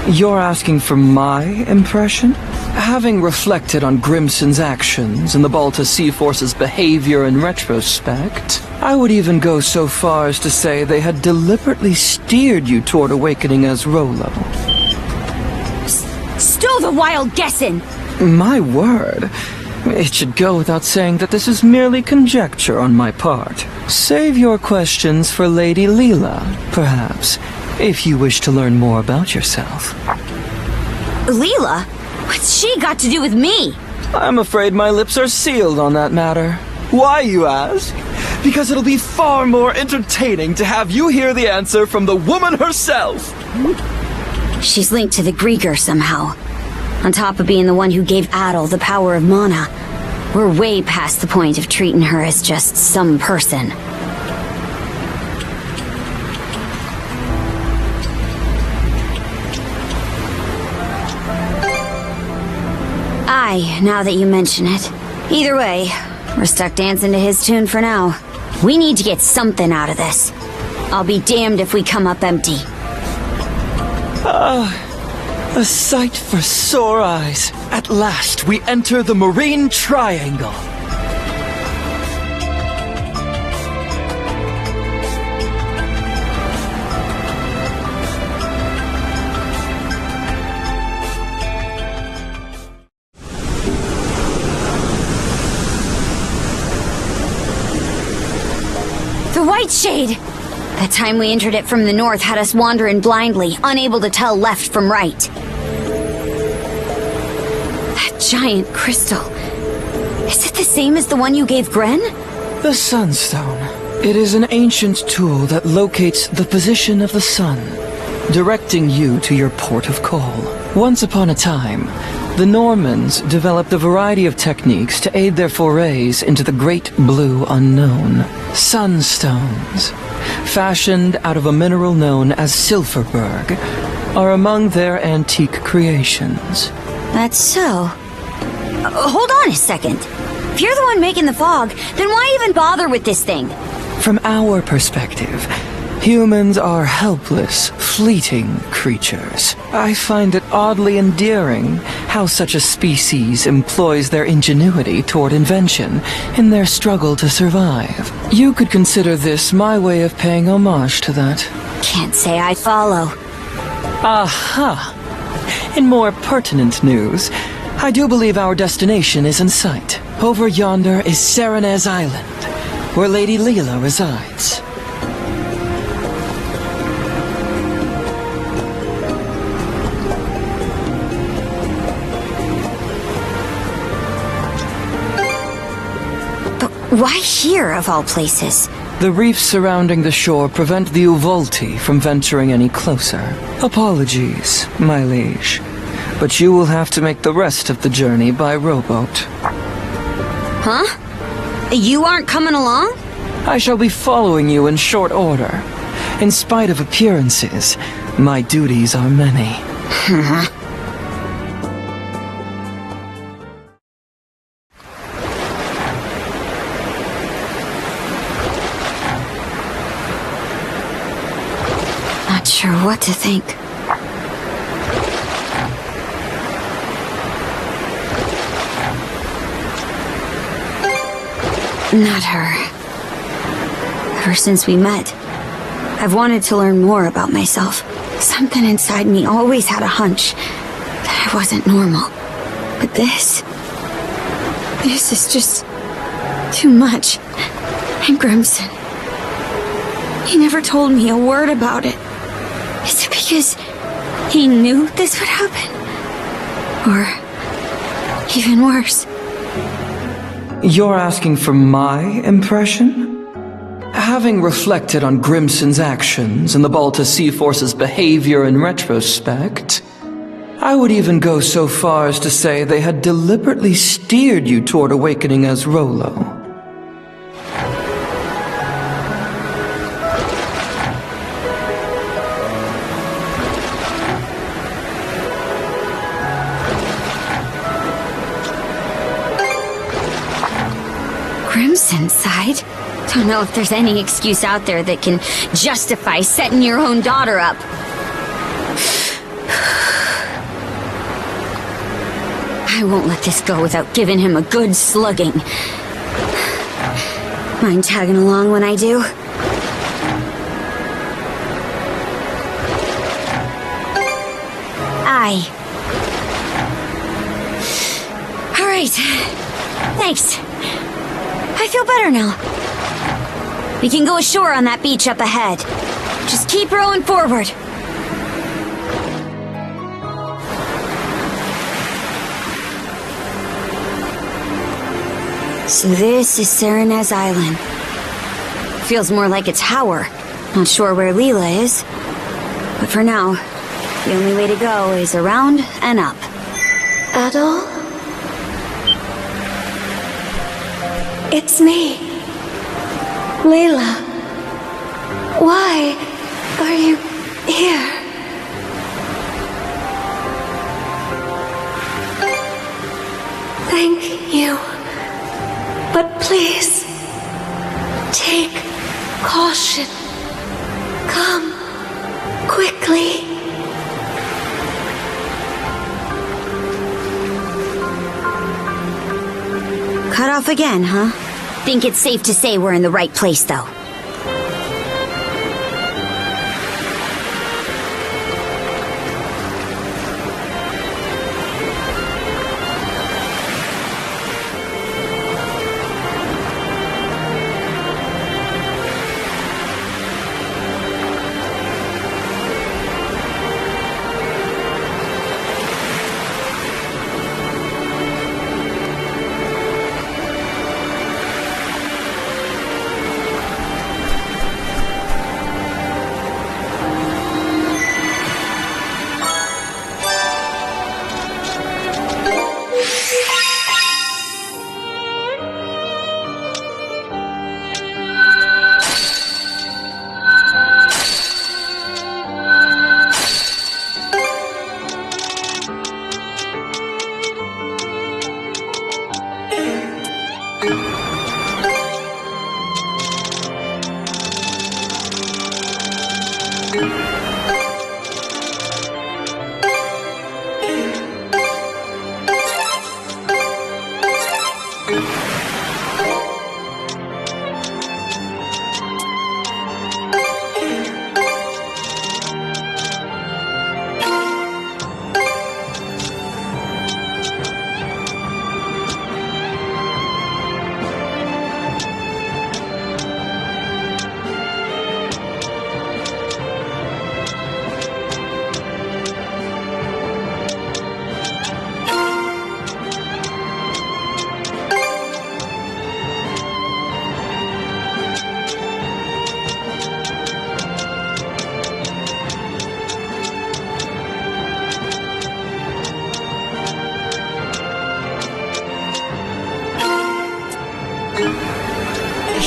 S18: You're asking for my impression? Having reflected on Grimson's actions and the Balta Sea Force's behavior in retrospect, I would even go so far as to say they had deliberately steered you toward awakening as Rolo.
S2: Stow the wild guessin'!
S18: My word. It should go without saying that this is merely conjecture on my part. Save your questions for Lady Leela, perhaps, if you wish to learn more about yourself.
S2: Leela? What's she got to do with me?
S18: I'm afraid my lips are sealed on that matter. Why, you ask? Because it'll be far more entertaining to have you hear the answer from the woman herself.
S2: She's linked to the Grieger somehow. On top of being the one who gave Adol the power of mana, we're way past the point of treating her as just some person. Aye, now that you mention it. Either way, we're stuck dancing to his tune for now. We need to get something out of this. I'll be damned if we come up empty.
S18: A sight for sore eyes. At last, we enter the Marine Triangle.
S2: The White Shade! That time we entered it from the north had us wandering blindly, unable to tell left from right. That giant crystal. Is it the same as the one you gave Gren?
S18: The Sunstone. It is an ancient tool that locates the position of the sun, directing you to your port of call. Once upon a time, the Normans developed a variety of techniques to aid their forays into the great blue unknown. Sunstones, fashioned out of a mineral known as Silverberg, are among their antique creations.
S2: That's so. Hold on a second. If you're the one making the fog, then why even bother with this thing?
S18: From our perspective, humans are helpless, fleeting creatures. I find it oddly endearing how such a species employs their ingenuity toward invention in their struggle to survive. You could consider this my way of paying homage to that.
S2: Can't say I follow.
S18: Aha! In more pertinent news, I do believe our destination is in sight. Over yonder is Serenez Island, where Lady Leela resides.
S2: Why here, of all places?
S3: The reefs surrounding the shore prevent the Uvolti from venturing any closer. Apologies, my liege, but you will have to make the rest of the journey by rowboat.
S2: Huh? You aren't coming along?
S3: I shall be following you in short order. In spite of appearances, my duties are many.
S2: Not sure what to think. Not her. Ever since we met, I've wanted to learn more about myself. Something inside me always had a hunch that I wasn't normal. But this is just too much. And Grimson, he never told me a word about it. Is it because he knew this would happen? Or even worse?
S3: You're asking for my impression? Having reflected on Grimson's actions and the Balta Sea Force's behavior in retrospect, I would even go so far as to say they had deliberately steered you toward awakening as Rolo.
S2: Grimson's side? Don't know if there's any excuse out there that can justify setting your own daughter up. I won't let this go without giving him a good slugging. Mind tagging along when I do? Aye. All right. Thanks. I feel better now. We can go ashore on that beach up ahead. Just keep rowing forward. So this is Serenez Island. Feels more like a tower. Not sure where Leela is. But for now, the only way to go is around and up.
S21: Adol? It's me. Layla. Why are you here? Thank you. But please, take caution. Come quickly.
S2: Cut off again, huh? Think it's safe to say we're in the right place, though.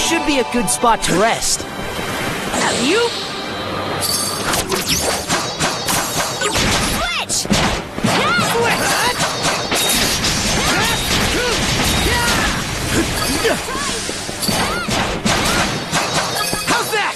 S19: should be a good spot to rest.
S21: Have you? Switch!
S19: How's that?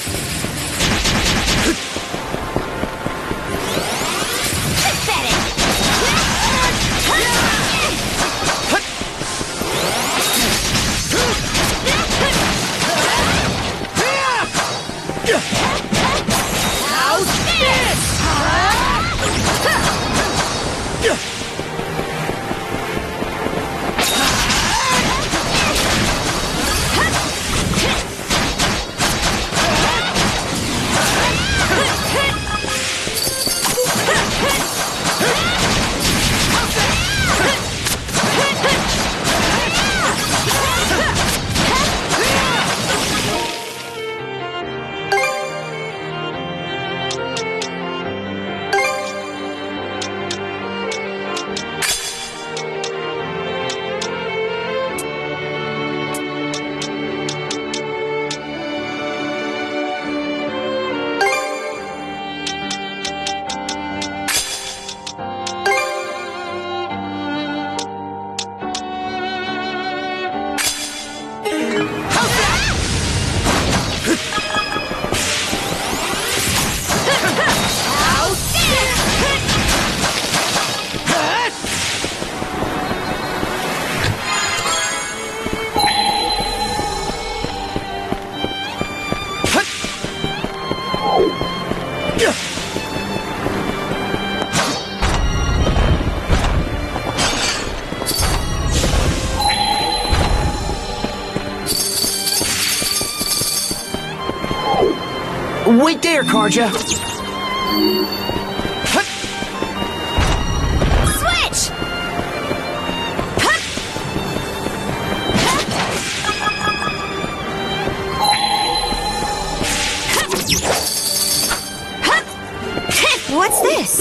S21: How's this?
S19: Wait there, Karja.
S21: Switch!
S2: What's this?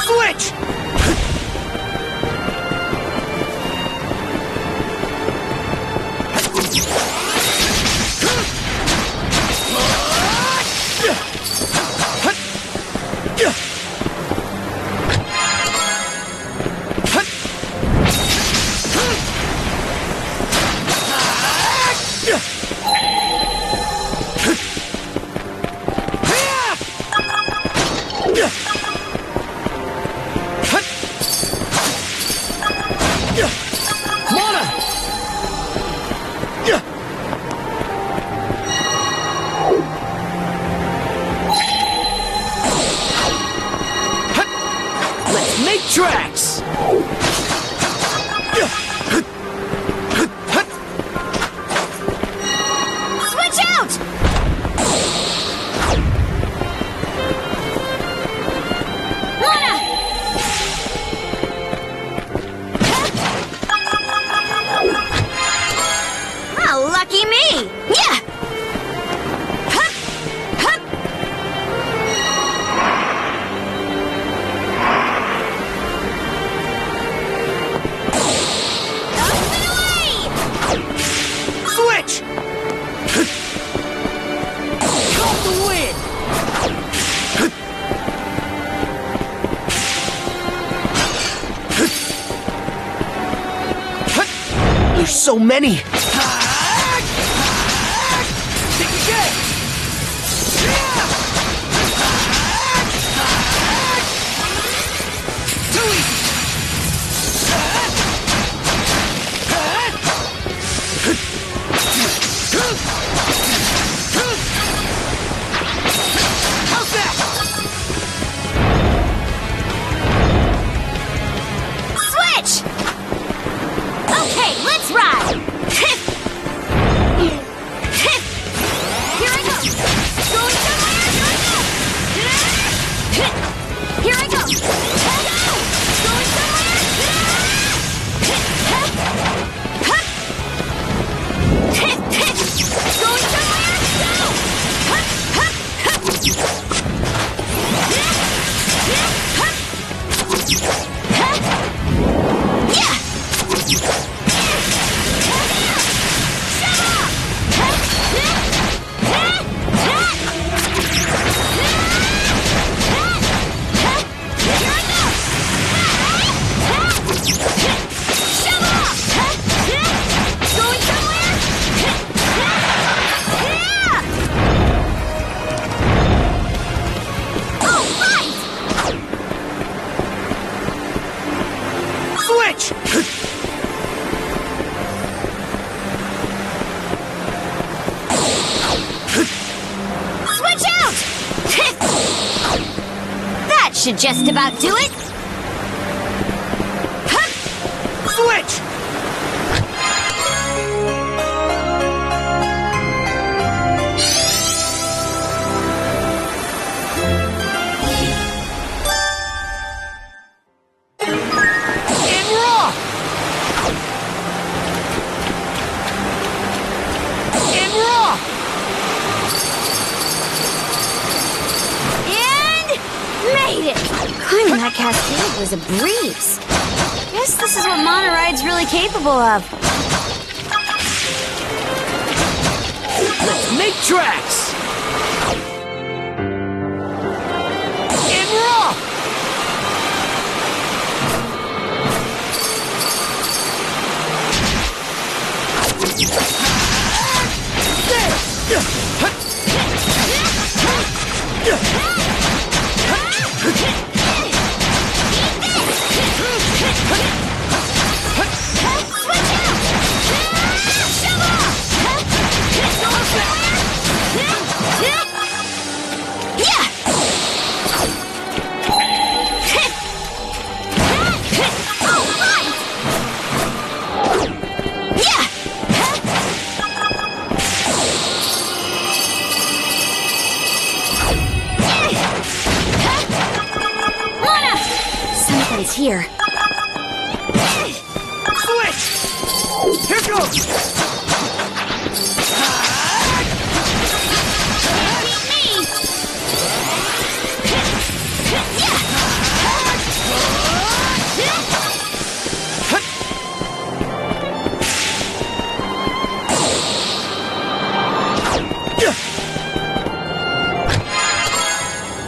S19: Switch! Tracks!
S21: Switch out! Lana!
S2: Oh, lucky me! Yeah!
S19: Switch! Caught the wind! There's so many! Think again! Too easy! How's that?
S21: Switch! Okay, let's ride! Going somewhere? All right!
S19: Switch!
S21: Switch out! That should just about do it.
S19: Switch!
S2: Climbing that cascade was a breeze. Guess this is what Monoride's really capable of.
S19: Let's make tracks! And rock!
S2: Here.
S19: Switch! Here goes!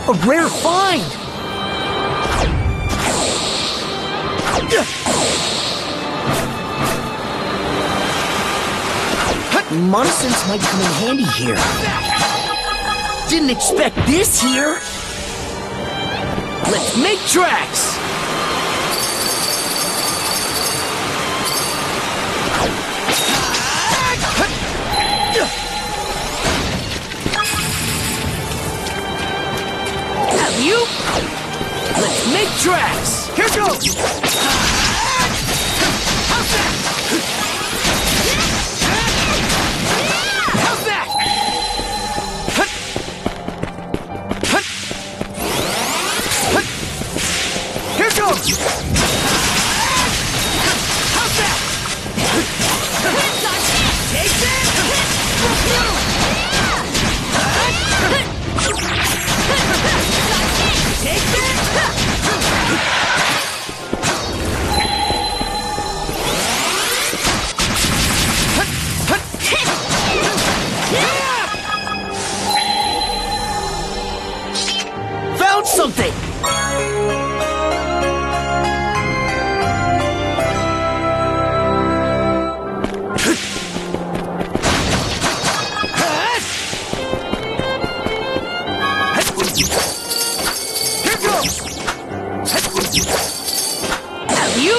S19: A rare find! Monosynths might come in handy here. Didn't expect this here. Let's make tracks! Have you? Let's make tracks! Here goes! How's that? How's that? Here goes! How's that? Take that! Take that! Found something! Here goes! Have you?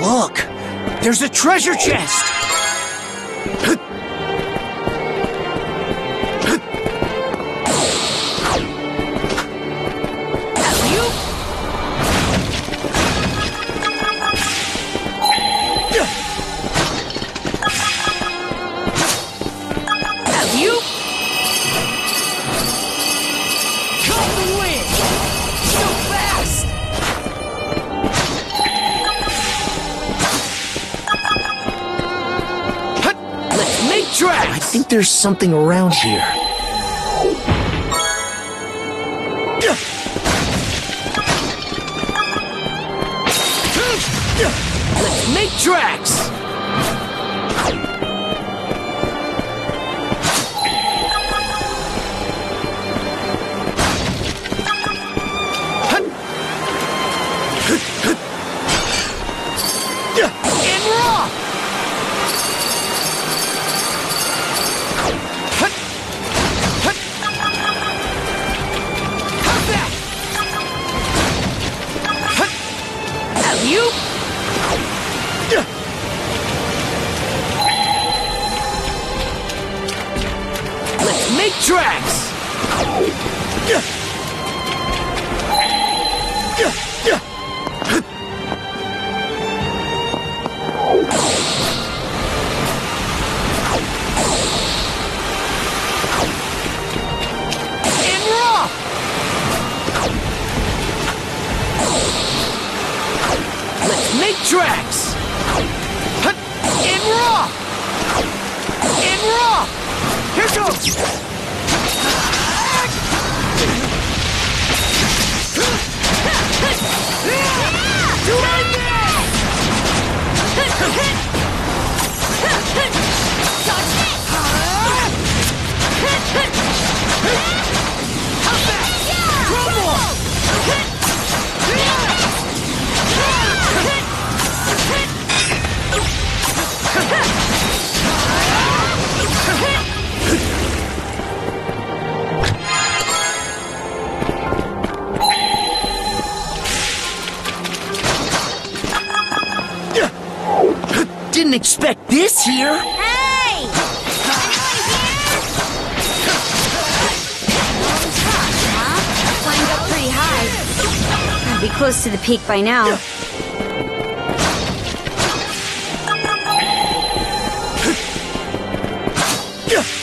S19: Look! There's a treasure chest! I think there's something around here. Let's make tracks! tracks! Make tracks! In raw! In raw! Here goes! Didn't expect this here.
S21: Hey!
S2: Climbed up pretty high. Gotta be close to the peak by now.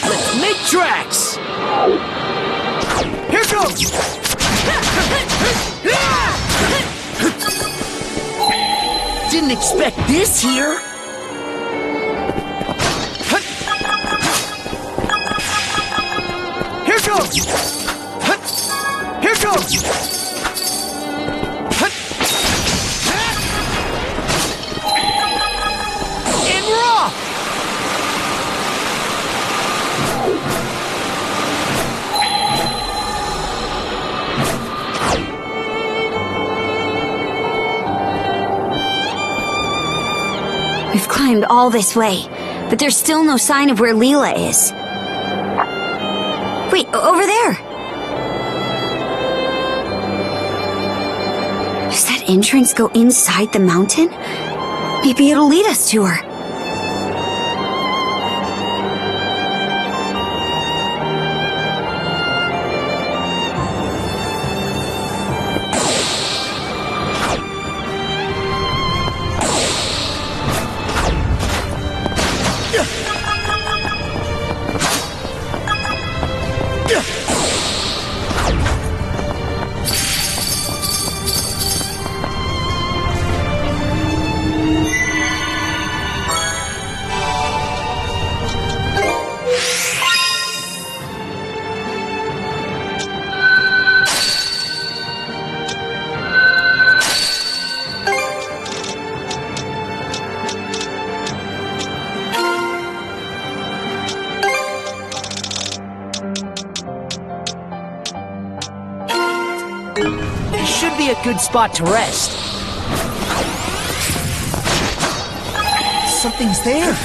S19: Let's make tracks! Here goes! Didn't expect this here. Here goes! Here goes! In raw!
S2: We've climbed all this way, but there's still no sign of where Leela is. Wait, over there! Does that entrance go inside the mountain? Maybe it'll lead us to her.
S19: Should be a good spot to rest. Something's there.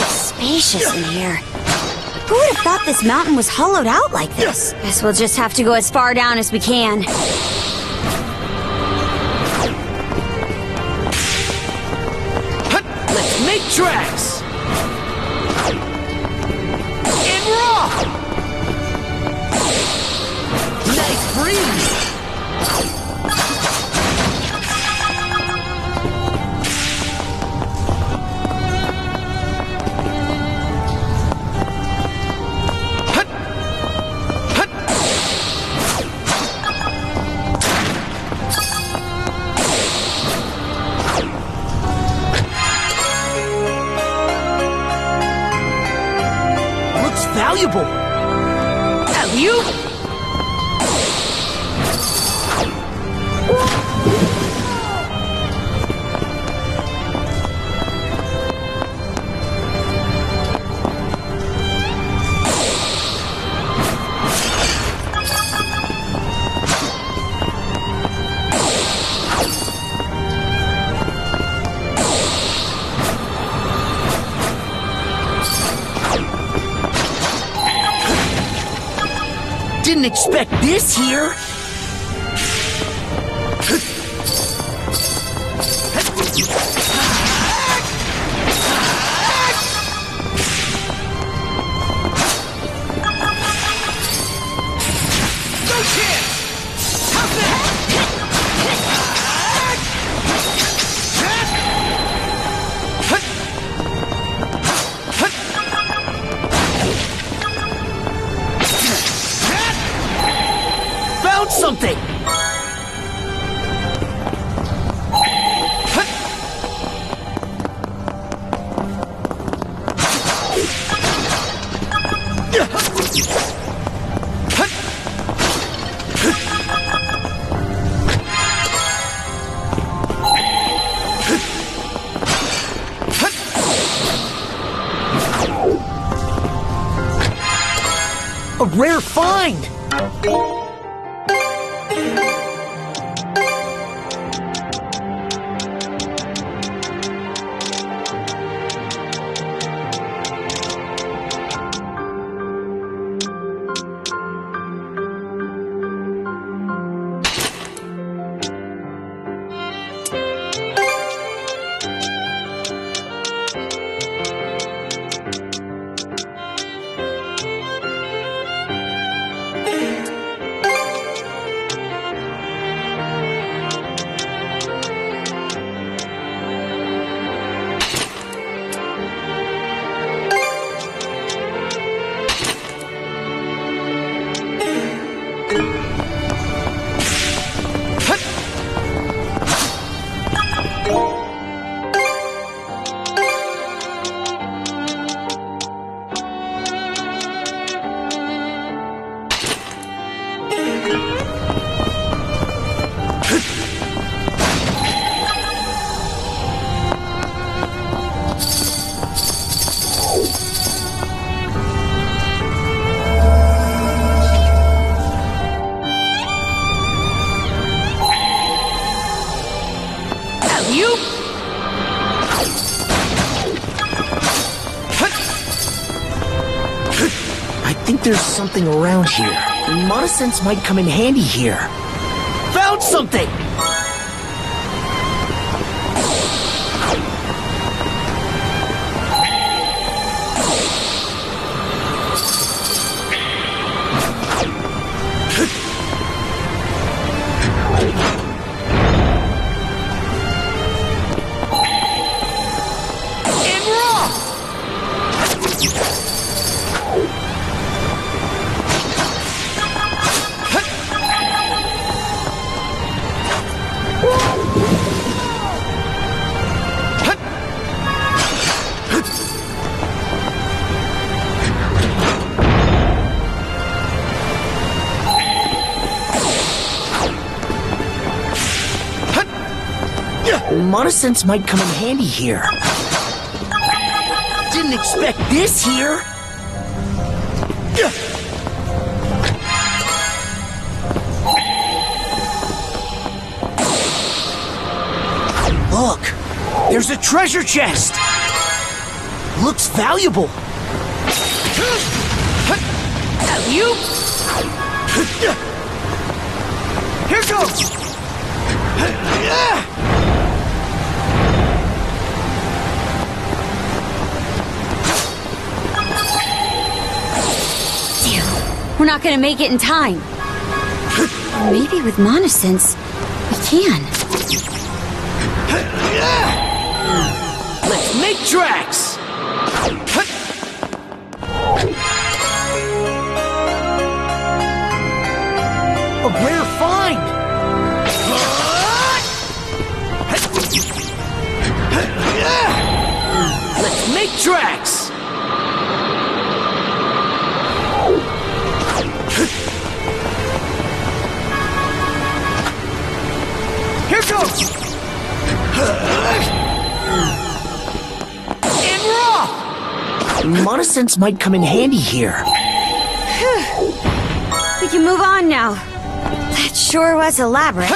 S2: Spacious in here. Who would have thought this mountain was hollowed out like this? Guess we'll just have to go as far down as we can.
S19: Let's make tracks! In raw! Nice breeze! this here? Found something! A rare find! I think there's something around here. Monosense might come in handy here. Found something! Monosense might come in handy here. Didn't expect this here. Look, there's a treasure chest. Looks valuable. You? Here goes.
S2: We're not gonna make it in time. Maybe with Monosense, we can.
S19: Let's make tracks! A rare find! Let's make tracks! Here goes! And raw! Monosense might come in handy here.
S2: We can move on now. That sure was elaborate.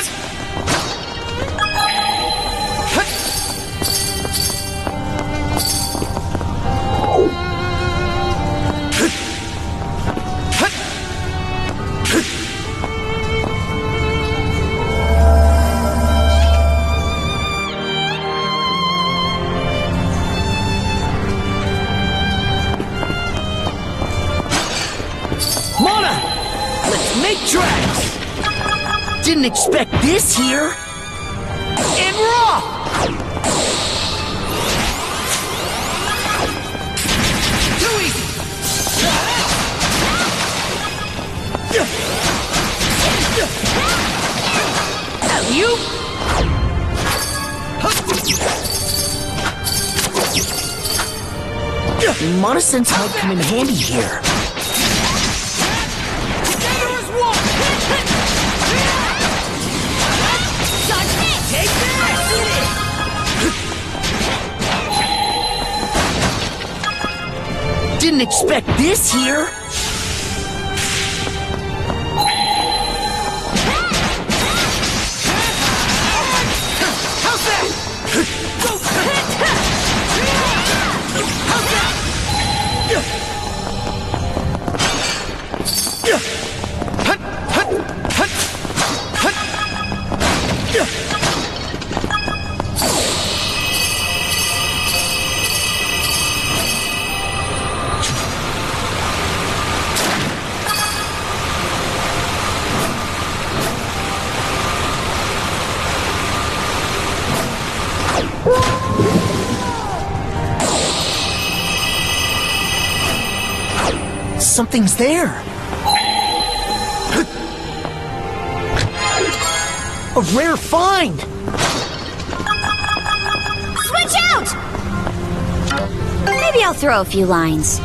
S19: Didn't expect this here. And raw! Too easy! You? Monosense might come in handy here. Didn't expect this here. How's that? Something's there. A rare find.
S2: Switch out! Maybe I'll throw a few lines.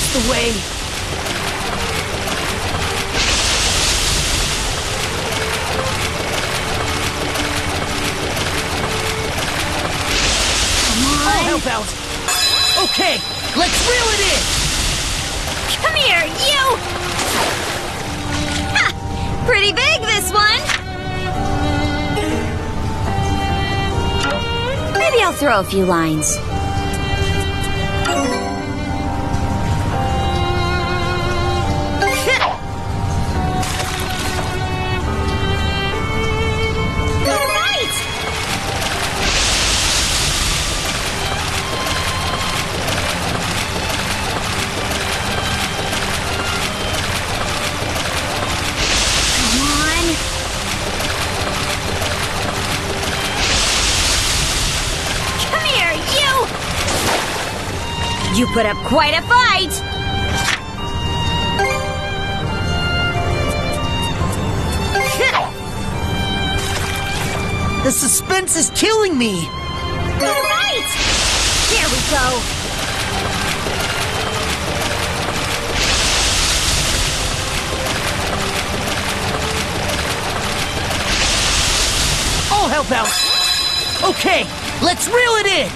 S19: The way.
S2: Come on.
S19: I'll help out. Okay, let's reel it in.
S2: Come here, you! Ha! Pretty big, this one. Maybe I'll throw a few lines. You put up quite a fight!
S19: The suspense is killing me!
S2: Right! Here we go!
S19: I'll help out! Okay, let's reel it in!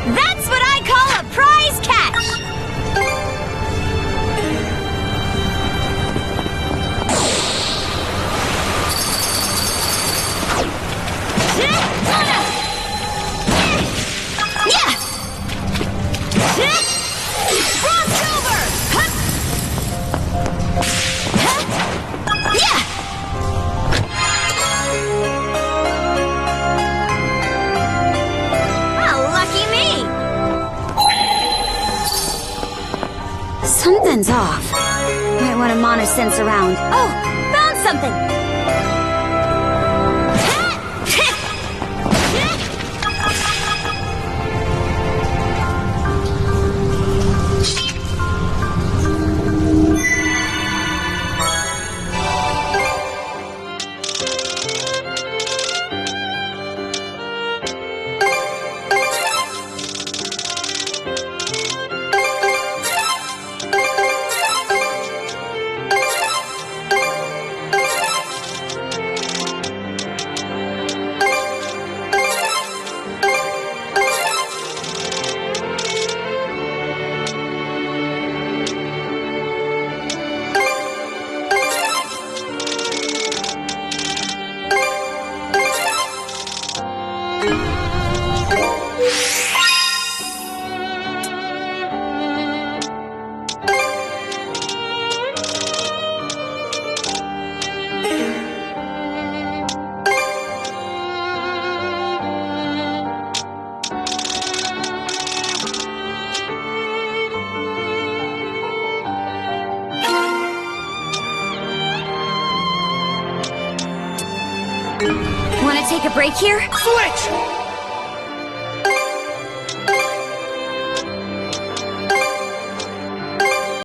S2: That's what I call a prize catch! Crossover! Something's off. Might want to monosense around. Oh, found something! Wanna take a break here?
S1: Switch!